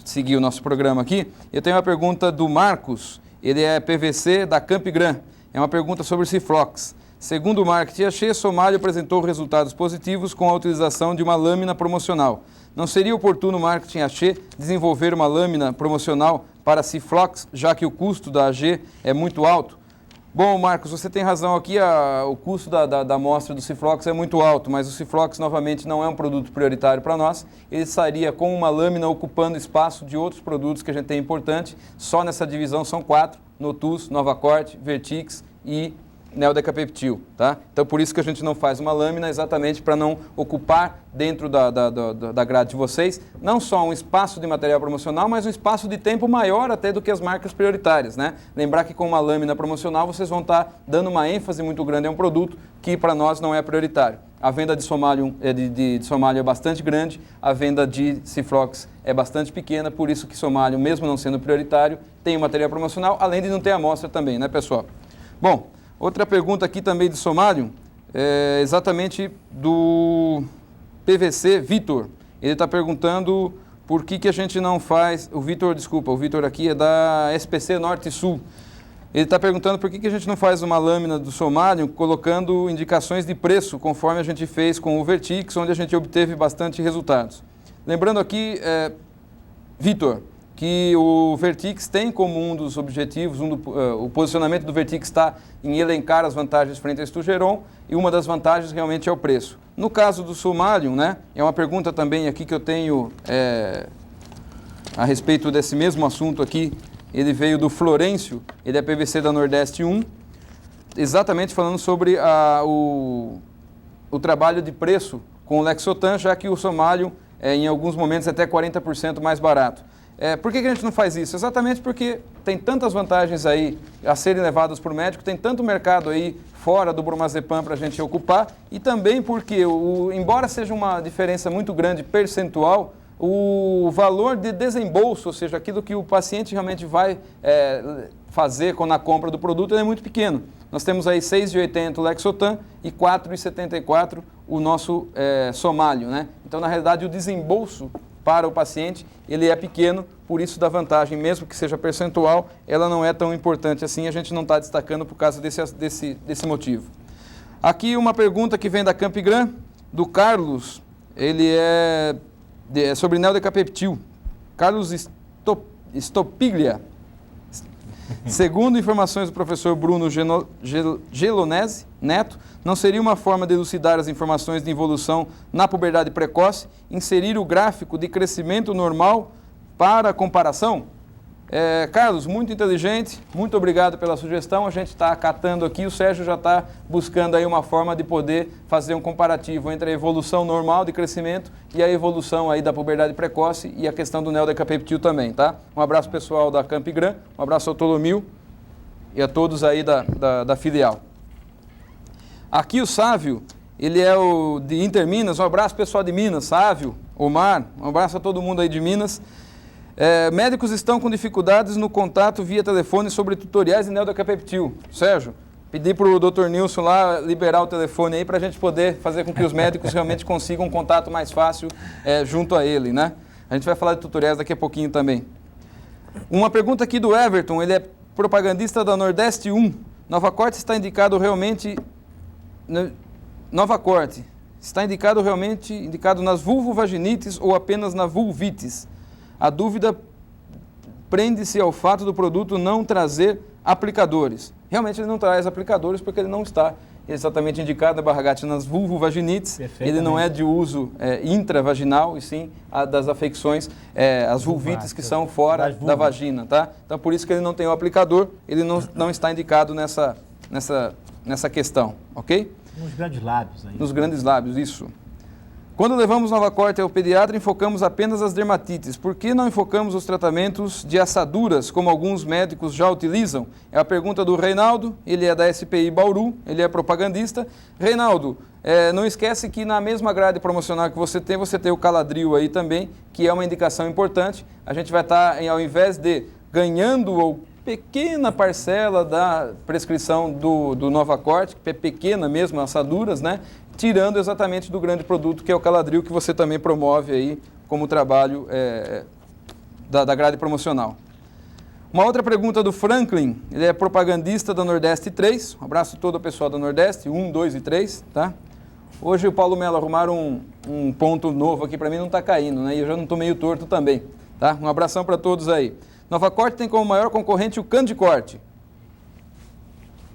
seguir o nosso programa aqui. Eu tenho uma pergunta do Marcos, ele é PVC da Campigran. É uma pergunta sobre o Ciflox. Segundo o Marketing Axê, Somalium apresentou resultados positivos com a utilização de uma lâmina promocional. Não seria oportuno o Marketing Axê desenvolver uma lâmina promocional para Ciflox, já que o custo da AG é muito alto? Bom, Marcos, você tem razão aqui, o custo da amostra do Ciflox é muito alto, mas o Ciflox, novamente, não é um produto prioritário para nós. Ele estaria com uma lâmina ocupando espaço de outros produtos que a gente tem importante. Só nessa divisão são 4, Notus, NovaCorte, Vertix e Neodecapeptil, tá? Então, por isso que a gente não faz uma lâmina, exatamente para não ocupar dentro da grade de vocês, não só um espaço de material promocional, mas um espaço de tempo maior até do que as marcas prioritárias, né? Lembrar que com uma lâmina promocional vocês vão estar dando uma ênfase muito grande a um produto que para nós não é prioritário. A venda de Somalium é bastante grande, a venda de Ciflox é bastante pequena, por isso que Somalium, mesmo não sendo prioritário, tem um material promocional, além de não ter amostra também, né, pessoal? Bom, outra pergunta aqui também de Somalium, exatamente do PVC Vitor. Ele está perguntando por que a gente não faz... O Vitor aqui é da SPC Norte e Sul. Ele está perguntando por que a gente não faz uma lâmina do Somalium colocando indicações de preço, conforme a gente fez com o Vertix, onde a gente obteve bastante resultados. Lembrando aqui, Vitor, que o Vertix tem como um dos objetivos, o posicionamento do Vertix está em elencar as vantagens frente ao Estugeron, e uma das vantagens realmente é o preço. No caso do Somalium, né, é uma pergunta também aqui que eu tenho a respeito desse mesmo assunto aqui. Ele veio do Florencio, ele é PVC da Nordeste 1, exatamente falando sobre o trabalho de preço com o Lexotan, já que o Somalium em alguns momentos até 40% mais barato. Por que a gente não faz isso? Exatamente porque tem tantas vantagens aí a serem levadas por médico, tem tanto mercado aí fora do bromazepam para a gente ocupar, e também porque, embora seja uma diferença muito grande percentual, o valor de desembolso, ou seja, aquilo que o paciente realmente vai fazer na compra do produto, ele é muito pequeno. Nós temos aí R$ 6,80 o Lexotan e R$ 4,74 o nosso Somalium, né? Então, na realidade, o desembolso para o paciente, ele é pequeno, por isso da vantagem, mesmo que seja percentual, ela não é tão importante assim, a gente não está destacando por causa desse motivo. Aqui uma pergunta que vem da Campigran, do Carlos, ele é sobre Neodecapeptil. Carlos Stopiglia. Segundo informações do professor Bruno Gelonese Neto, não seria uma forma de elucidar as informações de evolução na puberdade precoce, inserir o gráfico de crescimento normal para comparação? Carlos, muito inteligente, muito obrigado pela sugestão, a gente está acatando aqui, o Sérgio já está buscando aí uma forma de poder fazer um comparativo entre a evolução normal de crescimento e a evolução aí da puberdade precoce e a questão do Neodecapeptil também, tá? Um abraço pessoal da Campigran, um abraço ao Tolomil e a todos aí da filial. Aqui o Sávio, ele é o de Interminas, um abraço pessoal de Minas, Sávio, Omar, um abraço a todo mundo aí de Minas. Médicos estão com dificuldades no contato via telefone sobre tutoriais de Neodecapeptil. Sérgio, pedi para o Dr. Nilson lá liberar o telefone aí para a gente poder fazer com que os médicos realmente consigam um contato mais fácil junto a ele, né? A gente vai falar de tutoriais daqui a pouquinho também. Uma pergunta aqui do Everton, ele é propagandista da Nordeste 1. Novacorte está indicado realmente... Novacorte está indicado nas vulvovaginites ou apenas na vulvites? A dúvida prende-se ao fato do produto não trazer aplicadores. Realmente ele não traz aplicadores porque ele não está exatamente indicado na Barragate nas vulvovaginites. Ele não é de uso intravaginal, e sim das afecções, as vulvites que são fora da vagina, tá? Então por isso que ele não tem o aplicador, ele não está indicado nessa questão, ok? Nos grandes lábios aí. Nos grandes lábios, isso. Quando levamos Novacorte ao pediatra, enfocamos apenas as dermatites. Por que não enfocamos os tratamentos de assaduras, como alguns médicos já utilizam? É a pergunta do Reinaldo, ele é da SPI Bauru, ele é propagandista. Reinaldo, não esquece que na mesma grade promocional que você tem o Caladril aí também, que é uma indicação importante. A gente vai estar, ao invés de ganhando ou pequena parcela da prescrição do Novacorte, que é pequena mesmo, assaduras, né? Tirando exatamente do grande produto que é o Caladril, que você também promove aí como trabalho da grade promocional. Uma outra pergunta do Franklin, ele é propagandista da Nordeste 3, um abraço a todo o pessoal da Nordeste, 1, 2 e 3, tá? Hoje o Paulo Melo arrumaram um ponto novo aqui para mim, não está caindo, né? E eu já não estou meio torto também, tá? Um abração para todos aí. Novacorte tem como maior concorrente o Candicorte.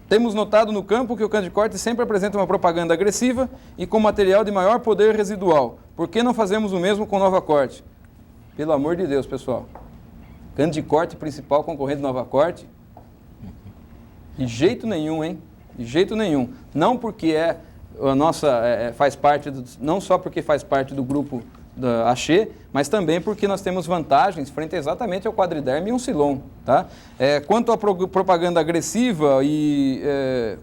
Temos notado no campo que o Candicorte sempre apresenta uma propaganda agressiva e com material de maior poder residual. Por que não fazemos o mesmo com Novacorte? Pelo amor de Deus, pessoal. Candicorte, principal concorrente do Novacorte? De jeito nenhum, hein? De jeito nenhum. Não porque faz parte, não só porque faz parte do grupo da Axê, mas também porque nós temos vantagens frente exatamente ao Quadriderm e Oncilon, tá? Quanto à propaganda agressiva e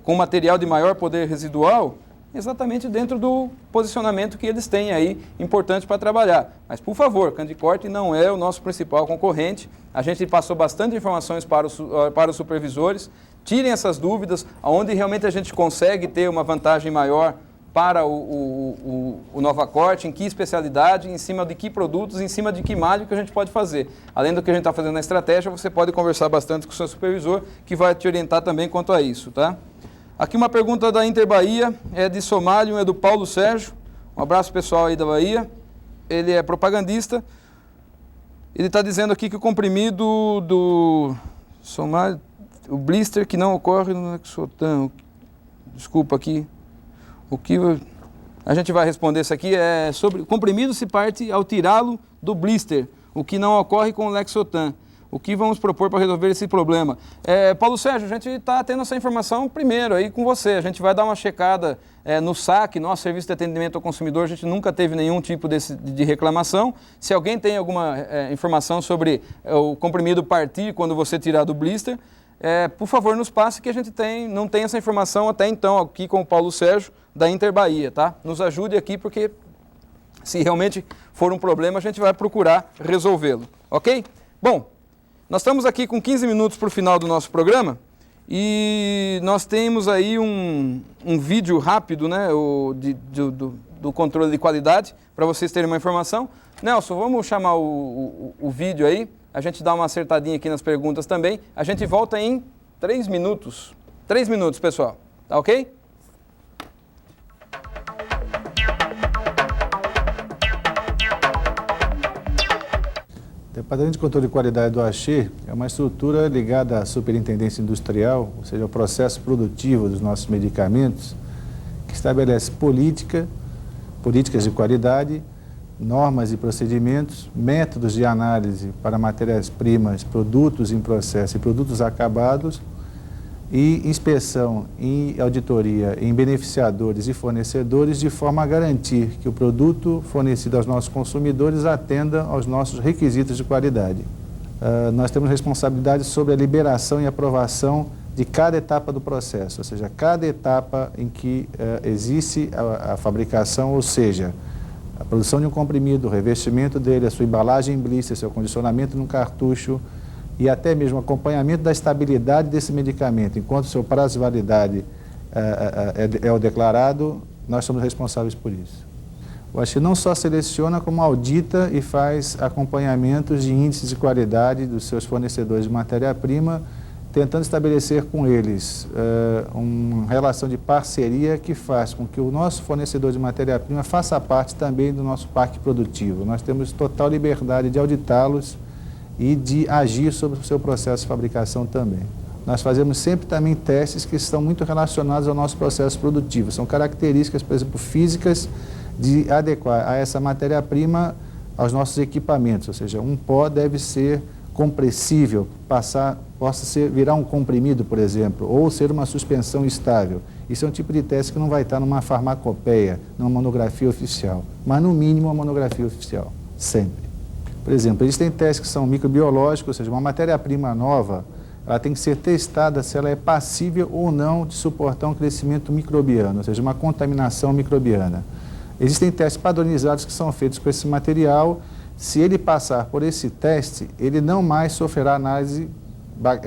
com material de maior poder residual, exatamente dentro do posicionamento que eles têm aí, importante para trabalhar. Mas, por favor, Candicorte não é o nosso principal concorrente, a gente passou bastante informações para os supervisores, tirem essas dúvidas, onde realmente a gente consegue ter uma vantagem maior para o Novacorte, em que especialidade, em cima de que produtos, em cima de que malho que a gente pode fazer. Além do que a gente está fazendo na estratégia, você pode conversar bastante com o seu supervisor, que vai te orientar também quanto a isso, tá? Aqui uma pergunta da Inter Bahia, é de Somália, é do Paulo Sérgio. Um abraço pessoal aí da Bahia. Ele é propagandista. Ele está dizendo aqui que o comprimido do Somália, o blister que não ocorre no Lexotan, desculpa aqui, o que a gente vai responder isso aqui é sobre o comprimido se parte ao tirá-lo do blister, o que não ocorre com o Lexotan. O que vamos propor para resolver esse problema? Paulo Sérgio, a gente está tendo essa informação primeiro aí com você. A gente vai dar uma checada no SAC, nosso Serviço de Atendimento ao Consumidor, a gente nunca teve nenhum tipo de reclamação. Se alguém tem alguma informação sobre o comprimido partir quando você tirar do blister, por favor, nos passe que a gente não tem essa informação até então aqui com o Paulo Sérgio da Inter Bahia, tá? Nos ajude aqui porque se realmente for um problema a gente vai procurar resolvê-lo, ok? Bom, nós estamos aqui com 15 minutos para o final do nosso programa e nós temos aí um vídeo rápido, né, do controle de qualidade para vocês terem uma informação. Nelson, vamos chamar o vídeo aí. A gente dá uma acertadinha aqui nas perguntas também. A gente volta em 3 minutos. 3 minutos, pessoal. Tá ok? O Departamento de Controle de Qualidade do Axê é uma estrutura ligada à Superintendência Industrial, ou seja, ao processo produtivo dos nossos medicamentos, que estabelece políticas de qualidade, normas e procedimentos, métodos de análise para matérias-primas, produtos em processo e produtos acabados, e inspeção e auditoria em beneficiadores e fornecedores, de forma a garantir que o produto fornecido aos nossos consumidores atenda aos nossos requisitos de qualidade. Nós temos responsabilidade sobre a liberação e aprovação de cada etapa do processo, ou seja, cada etapa em que existe a fabricação, ou seja, a produção de um comprimido, o revestimento dele, a sua embalagem em blister, seu condicionamento no cartucho e até mesmo acompanhamento da estabilidade desse medicamento. Enquanto o seu prazo de validade é o declarado, nós somos responsáveis por isso. O Axê não só seleciona, como audita e faz acompanhamentos de índices de qualidade dos seus fornecedores de matéria-prima, tentando estabelecer com eles uma relação de parceria que faz com que o nosso fornecedor de matéria-prima faça parte também do nosso parque produtivo. Nós temos total liberdade de auditá-los e de agir sobre o seu processo de fabricação também. Nós fazemos sempre também testes que estão muito relacionados ao nosso processo produtivo. São características, por exemplo, físicas de adequar a essa matéria-prima aos nossos equipamentos, ou seja, um pó deve ser compressível, virar um comprimido, por exemplo, ou ser uma suspensão estável. Isso é um tipo de teste que não vai estar numa farmacopeia, numa monografia oficial, mas no mínimo uma monografia oficial, sempre. Por exemplo, existem testes que são microbiológicos, ou seja, uma matéria-prima nova, ela tem que ser testada se ela é passível ou não de suportar um crescimento microbiano, ou seja, uma contaminação microbiana. Existem testes padronizados que são feitos com esse material. Se ele passar por esse teste, ele não mais sofrerá análise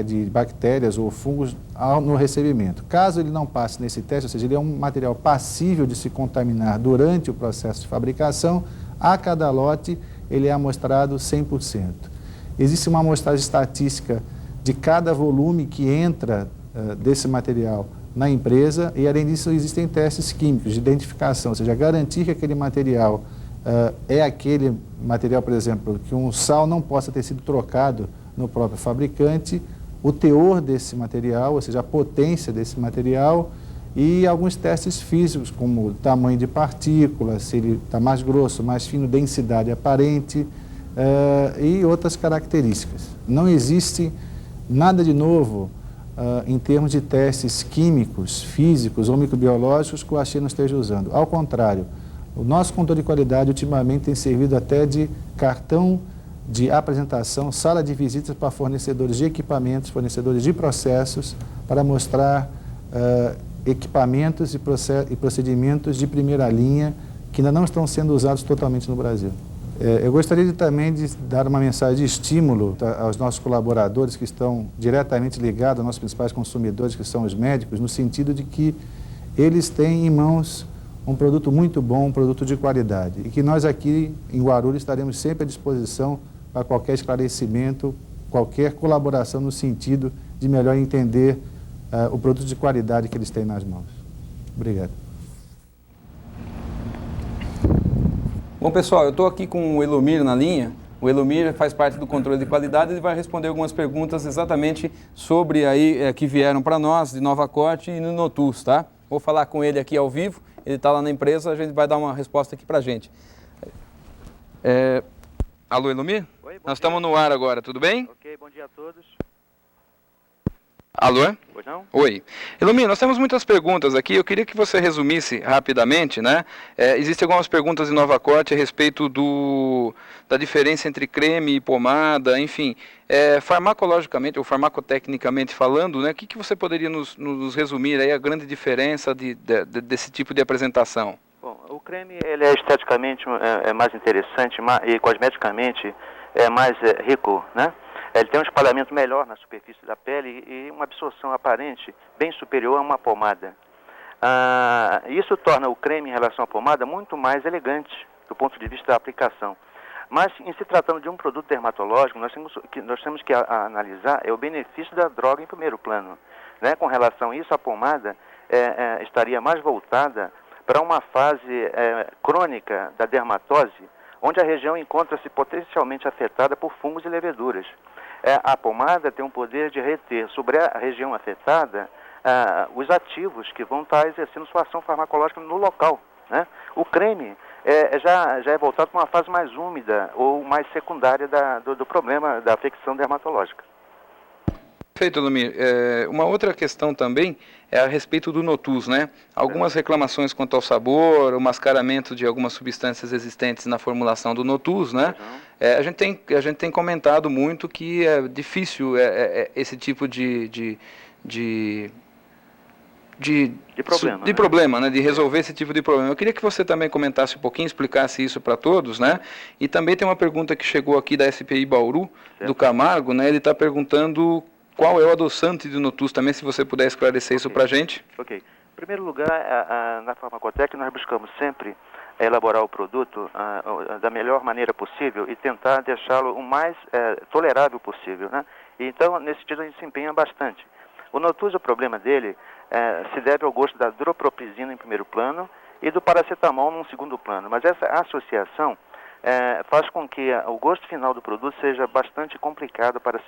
de bactérias ou fungos no recebimento. Caso ele não passe nesse teste, ou seja, ele é um material passível de se contaminar durante o processo de fabricação, a cada lote ele é amostrado 100%. Existe uma amostragem estatística de cada volume que entra desse material na empresa e, além disso, existem testes químicos de identificação, ou seja, garantir que aquele material é aquele material, por exemplo, que um sal não possa ter sido trocado no próprio fabricante, o teor desse material, ou seja, a potência desse material e alguns testes físicos, como o tamanho de partículas, se ele está mais grosso, mais fino, densidade aparente e outras características. Não existe nada de novo em termos de testes químicos, físicos ou microbiológicos que o AXE não esteja usando. Ao contrário, o nosso controle de qualidade ultimamente tem servido até de cartão de apresentação, sala de visitas para fornecedores de equipamentos, fornecedores de processos, para mostrar equipamentos e procedimentos de primeira linha que ainda não estão sendo usados totalmente no Brasil. Eu gostaria também de dar uma mensagem de estímulo aos nossos colaboradores que estão diretamente ligados aos nossos principais consumidores, que são os médicos, no sentido de que eles têm em mãos um produto muito bom, um produto de qualidade, e que nós aqui em Guarulhos estaremos sempre à disposição para qualquer esclarecimento, qualquer colaboração no sentido de melhor entender o produto de qualidade que eles têm nas mãos. Obrigado. Bom, pessoal, eu estou aqui com o Elomir na linha. O Elomir faz parte do controle de qualidade e vai responder algumas perguntas exatamente sobre aí que vieram para nós de Nova Corte e no Notus, tá? Vou falar com ele aqui ao vivo, ele está lá na empresa, a gente vai dar uma resposta aqui para a gente. Alô, Elomir? Oi, nós estamos no ar agora, tudo bem? Ok, bom dia a todos. Alô? Pois não? Oi. Elomir, nós temos muitas perguntas aqui, eu queria que você resumisse rapidamente, né? Existem algumas perguntas de Nova Corte a respeito da diferença entre creme e pomada, enfim. Farmacologicamente ou farmacotecnicamente falando, né? O que você poderia nos resumir aí a grande diferença desse tipo de apresentação? Bom, o creme ele é esteticamente mais interessante e cosmeticamente é mais rico, né? Ele tem um espalhamento melhor na superfície da pele e uma absorção aparente bem superior a uma pomada. Isso torna o creme em relação à pomada muito mais elegante do ponto de vista da aplicação. Mas, em se tratando de um produto dermatológico, nós temos que analisar o benefício da droga em primeiro plano, né? Com relação a isso, a pomada estaria mais voltada para uma fase crônica da dermatose, onde a região encontra-se potencialmente afetada por fungos e leveduras. A pomada tem um poder de reter sobre a região afetada os ativos que vão estar exercendo sua ação farmacológica no local, né? O creme já é voltado para uma fase mais úmida ou mais secundária do problema da afecção dermatológica. Perfeito, Elomir. Uma outra questão também é a respeito do Notus, né? Algumas reclamações quanto ao sabor, o mascaramento de algumas substâncias existentes na formulação do Notus, né? A gente tem comentado muito que é difícil esse tipo de problema, né? De resolver esse tipo de problema. Eu queria que você também comentasse um pouquinho, explicasse isso para todos, né? E também tem uma pergunta que chegou aqui da SPI Bauru, do Camargo, né? Ele está perguntando qual é o adoçante do Notus também, se você puder esclarecer isso para a gente. Ok. Em primeiro lugar, na Farmacotec nós buscamos sempre elaborar o produto da melhor maneira possível e tentar deixá-lo o mais tolerável possível, né? Então, nesse sentido, a gente se empenha bastante. O Notus, o problema dele se deve ao gosto da dropropizina em primeiro plano e do paracetamol num segundo plano. Mas essa associação faz com que o gosto final do produto seja bastante complicado para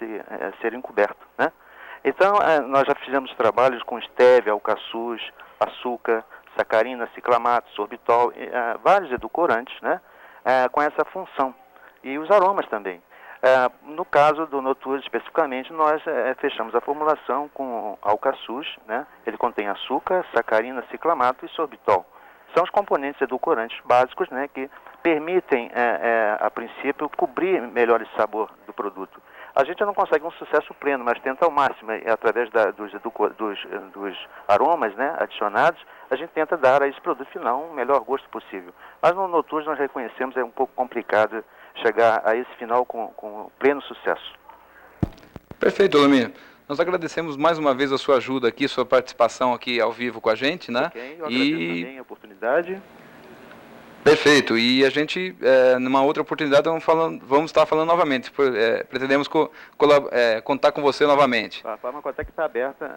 ser encoberto, né? Então, nós já fizemos trabalhos com stevia, alcaçuz, açúcar, sacarina, ciclamato, sorbitol, vários edulcorantes, né? Com essa função. E os aromas também. No caso do Notus especificamente, nós fechamos a formulação com alcaçuz, né? Ele contém açúcar, sacarina, ciclamato e sorbitol. São os componentes edulcorantes básicos, né, que permitem, a princípio, cobrir melhor esse sabor do produto. A gente não consegue um sucesso pleno, mas tenta ao máximo, através dos aromas, né, adicionados, a gente tenta dar a esse produto final um melhor gosto possível. Mas no Notus nós reconhecemos, é um pouco complicado chegar a esse final com pleno sucesso. Perfeito, Elomir. Nós agradecemos mais uma vez a sua ajuda aqui, sua participação aqui ao vivo com a gente, né? Ok, eu agradeço também a oportunidade. Perfeito. E a gente, numa outra oportunidade, vamos estar falando novamente. Pretendemos contar com você novamente. A Farmacoteca está aberta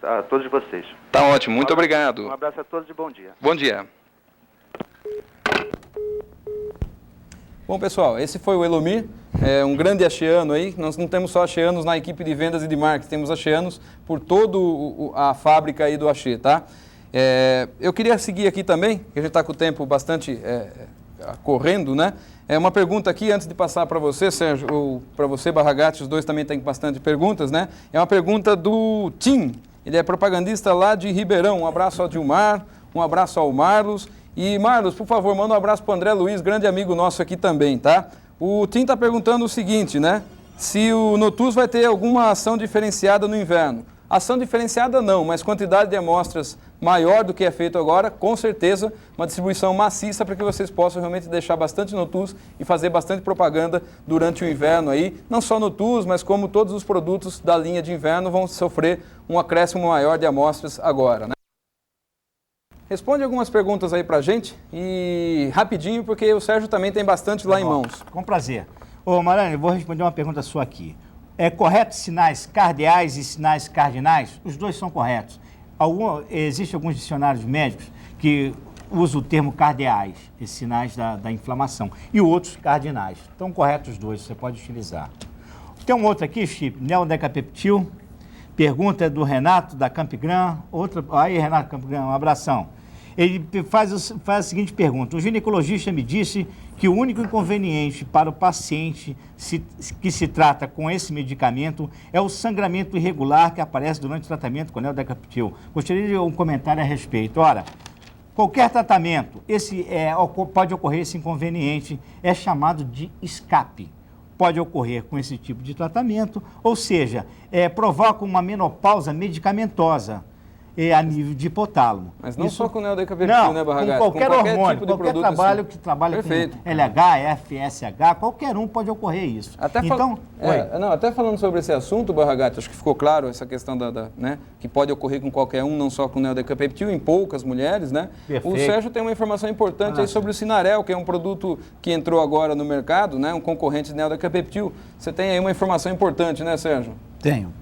a todos vocês. Tá ótimo. Muito obrigado. Um abraço a todos e bom dia. Bom dia. Bom, pessoal, esse foi o Elomir, um grande acheano aí. Nós não temos só acheanos na equipe de vendas e de marketing, temos acheanos por toda a fábrica aí do Axê, tá? Eu queria seguir aqui também, que a gente está com o tempo bastante correndo, né? Uma pergunta aqui, antes de passar para você, Sérgio, ou para você, Barragatti, os dois também têm bastante perguntas, né? É uma pergunta do Tim, ele é propagandista lá de Ribeirão. Um abraço ao Dilmar, um abraço ao Marlos. E, Marlos, por favor, manda um abraço para o André Luiz, grande amigo nosso aqui também, tá? O Tim está perguntando o seguinte, né? Se o Notus vai ter alguma ação diferenciada no inverno. Ação diferenciada não, mas quantidade de amostras maior do que é feito agora, com certeza, uma distribuição maciça para que vocês possam realmente deixar bastante Notus e fazer bastante propaganda durante o inverno aí. Não só Notus, mas como todos os produtos da linha de inverno vão sofrer um acréscimo maior de amostras agora, né? Responde algumas perguntas aí pra gente e rapidinho, porque o Sérgio também tem bastante lá em mãos. Com prazer. Ô, Marane, vou responder uma pergunta sua aqui. É correto sinais cardeais e sinais cardinais? Os dois são corretos. Existem alguns dicionários médicos que usam o termo cardeais, esses sinais da inflamação, e outros cardinais. Estão corretos os dois, você pode utilizar. Tem um outro aqui, Chip, neodecapeptil. Pergunta é do Renato, da Campigran. Aí, Renato Campigran, um abração. Ele faz a seguinte pergunta. O ginecologista me disse que o único inconveniente para o paciente que se trata com esse medicamento é o sangramento irregular que aparece durante o tratamento com neodecapeptil. Gostaria de um comentário a respeito. Ora, qualquer tratamento, pode ocorrer esse inconveniente, é chamado de escape. Pode ocorrer com esse tipo de tratamento, ou seja, provoca uma menopausa medicamentosa a nível de hipotálamo. Mas não só com o neodecapeptil, né, Barragatti? Com qualquer hormônio, tipo de qualquer produto trabalho assim. que trabalha Perfeito. com LH, FSH, qualquer um pode ocorrer isso. Até falando sobre esse assunto, Barragatti, acho que ficou claro essa questão né, que pode ocorrer com qualquer um, não só com o neodecapeptil, em poucas mulheres, né? Perfeito. O Sérgio tem uma informação importante aí sobre o Sinarel, que é um produto que entrou agora no mercado, né, um concorrente de neodecapeptil. Você tem aí uma informação importante, né, Sérgio? Tenho.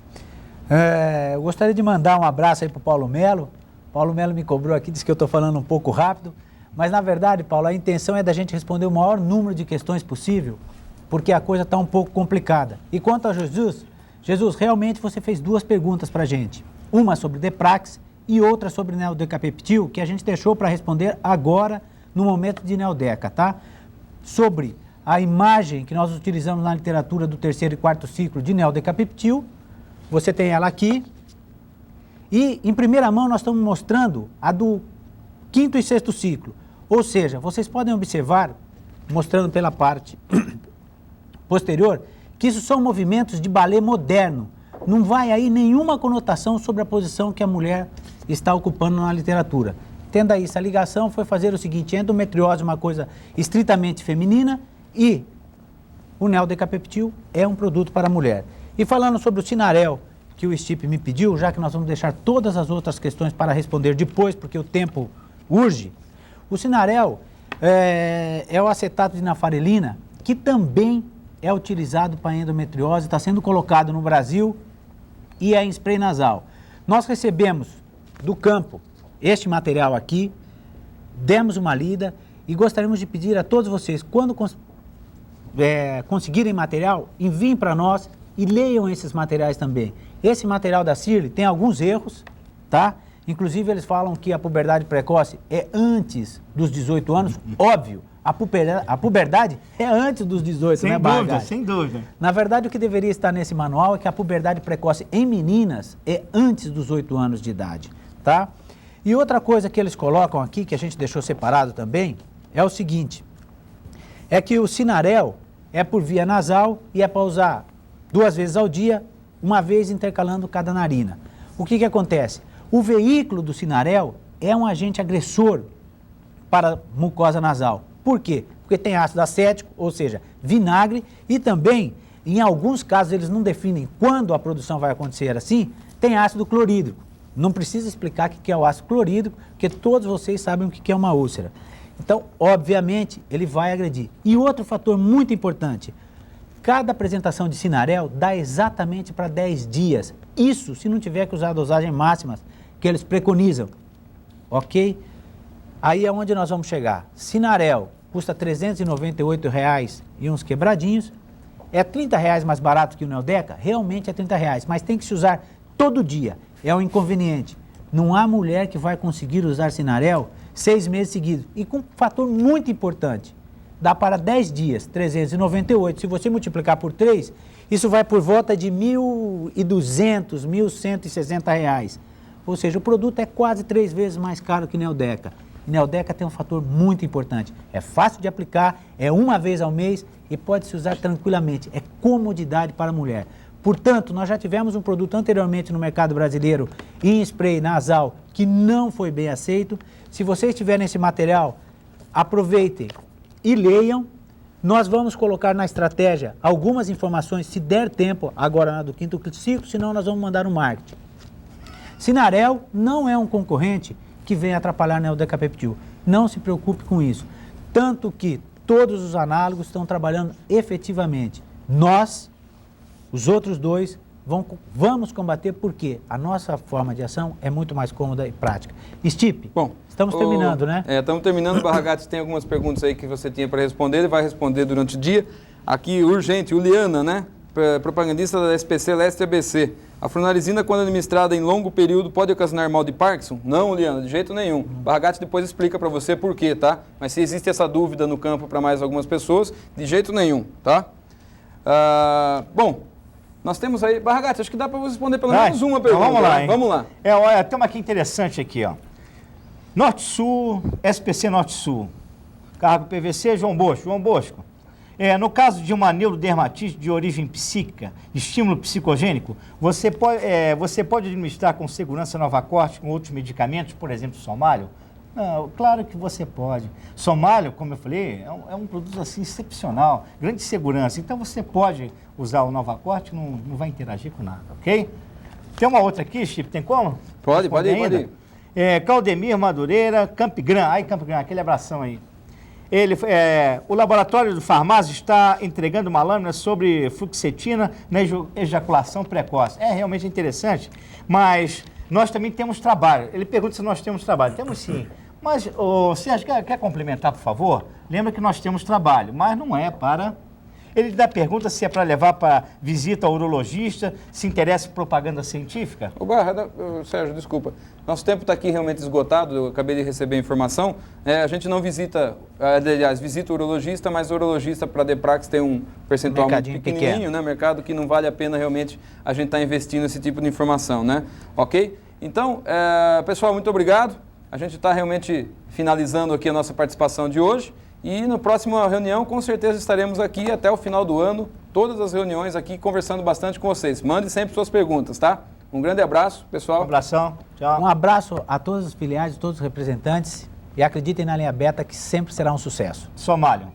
Eu gostaria de mandar um abraço aí para o Paulo Melo. Paulo Melo me cobrou aqui, disse que eu estou falando um pouco rápido. Mas, na verdade, Paulo, a intenção é da gente responder o maior número de questões possível, porque a coisa está um pouco complicada. E quanto a Jesus, realmente você fez duas perguntas para a gente. Uma sobre Deprax e outra sobre neodecapeptil, que a gente deixou para responder agora, no momento de Neodeca, tá? Sobre a imagem que nós utilizamos na literatura do 3º e 4º ciclo de neodecapeptil, você tem ela aqui, e em primeira mão nós estamos mostrando a do 5º e 6º ciclo. Ou seja, vocês podem observar, mostrando pela parte posterior, que isso são movimentos de balé moderno. Não vai aí nenhuma conotação sobre a posição que a mulher está ocupando na literatura. Tendo aí essa ligação, foi fazer o seguinte: endometriose é uma coisa estritamente feminina e o neodecapeptil é um produto para a mulher. E falando sobre o Sinarel, que o Stipe me pediu, já que nós vamos deixar todas as outras questões para responder depois, porque o tempo urge, o Sinarel é o acetato de nafarelina, que também é utilizado para endometriose, está sendo colocado no Brasil e é em spray nasal. Nós recebemos do campo este material aqui, demos uma lida e gostaríamos de pedir a todos vocês, quando conseguirem material, enviem para nós e leiam esses materiais também. Esse material da Cirli tem alguns erros, tá? Inclusive eles falam que a puberdade precoce é antes dos 18 anos, óbvio. A puberdade é antes dos 18, sem né, dúvida, Barragatti? sem dúvida. Na verdade, o que deveria estar nesse manual é que a puberdade precoce em meninas é antes dos 8 anos de idade, tá? E outra coisa que eles colocam aqui, que a gente deixou separado também, é o seguinte, é que o Sinarel é por via nasal e é para usar 2 vezes ao dia, uma vez intercalando cada narina. O que acontece? O veículo do Sinarel é um agente agressor para a mucosa nasal. Por quê? Porque tem ácido acético, ou seja, vinagre, e também, em alguns casos, eles não definem quando a produção vai acontecer assim, tem ácido clorídrico. Não precisa explicar o que é o ácido clorídrico, porque todos vocês sabem o que é uma úlcera. Então, obviamente, ele vai agredir. E outro fator muito importante, cada apresentação de Sinarel dá exatamente para 10 dias. Isso se não tiver que usar a dosagem máxima que eles preconizam, ok? Aí é onde nós vamos chegar. Sinarel custa R$ 398 e uns quebradinhos. É R$ 30 mais barato que o Neodeca? Realmente é R$ 30, mas tem que se usar todo dia. É um inconveniente. Não há mulher que vai conseguir usar Sinarel 6 meses seguidos. E com um fator muito importante, dá para 10 dias, 398. Se você multiplicar por 3, isso vai por volta de R$ 1.200, R$ 1.160. Ou seja, o produto é quase 3 vezes mais caro que Neodeca. Neodeca tem um fator muito importante. É fácil de aplicar, é uma vez ao mês e pode se usar tranquilamente. É comodidade para a mulher. Portanto, nós já tivemos um produto anteriormente no mercado brasileiro em spray nasal que não foi bem aceito. Se vocês tiverem esse material, aproveitem e leiam. Nós vamos colocar na estratégia algumas informações, se der tempo, agora na do 5º ciclo, senão nós vamos mandar no marketing. Sinarel não é um concorrente que vem atrapalhar a Neodecapeptil. Não se preocupe com isso. Tanto que todos os análogos estão trabalhando efetivamente. Nós, os outros dois, vamos combater porque a nossa forma de ação é muito mais cômoda e prática. Stipe, bom, estamos terminando, né? Estamos terminando. Barragatti tem algumas perguntas aí que você tinha para responder, ele vai responder durante o dia. Aqui, urgente, Uliana, né? Propagandista da SPC Leste ABC. A flunarizina, quando administrada em longo período, pode ocasionar mal de Parkinson? Não, Liana, de jeito nenhum. Barragatti depois explica para você por quê, tá? Mas se existe essa dúvida no campo para mais algumas pessoas, de jeito nenhum, tá? Bom, nós temos aí... Barragatti, acho que dá para você responder pelo menos uma pergunta. Então vamos lá, hein? Vamos lá. Olha, tem uma aqui interessante aqui, ó. Norte-Sul, SPC Norte-Sul. Cargo PVC, João Bosco. João Bosco. No caso de uma neurodermatite de origem psíquica, estímulo psicogênico, você pode administrar com segurança Novacorte com outros medicamentos, por exemplo, Somalho? Não, claro que você pode. Somalho, como eu falei, é um produto assim excepcional, grande segurança. Então você pode usar o Novacorte, não vai interagir com nada, ok? Tem uma outra aqui, Chip, tem como? Pode ir. Claudemir Madureira, Campigran. Aí, Campigran, aquele abração aí. O laboratório do farmácia está entregando uma lâmina sobre fluoxetina na ejaculação precoce. É realmente interessante, mas nós também temos trabalho. Ele pergunta se nós temos trabalho. Temos sim. Mas, Sérgio, quer complementar, por favor? Lembra que nós temos trabalho, mas não é para... Ele dá pergunta se é para levar para visita ao urologista, se interessa em propaganda científica. Sérgio, desculpa. Nosso tempo está aqui realmente esgotado, eu acabei de receber a informação. A gente não visita, aliás, visita o urologista, mas o urologista para Deprax tem um percentual muito pequenininho, né? Mercado que não vale a pena realmente a gente estar investindo nesse tipo de informação, né? Ok? Então, pessoal, muito obrigado. A gente está realmente finalizando aqui a nossa participação de hoje. E na próxima reunião, com certeza, estaremos aqui até o final do ano, todas as reuniões aqui, conversando bastante com vocês. Mande sempre suas perguntas, tá? Um grande abraço, pessoal. Um abração. Tchau. Um abraço a todos os filiais, todos os representantes e acreditem na linha beta que sempre será um sucesso. Somalho.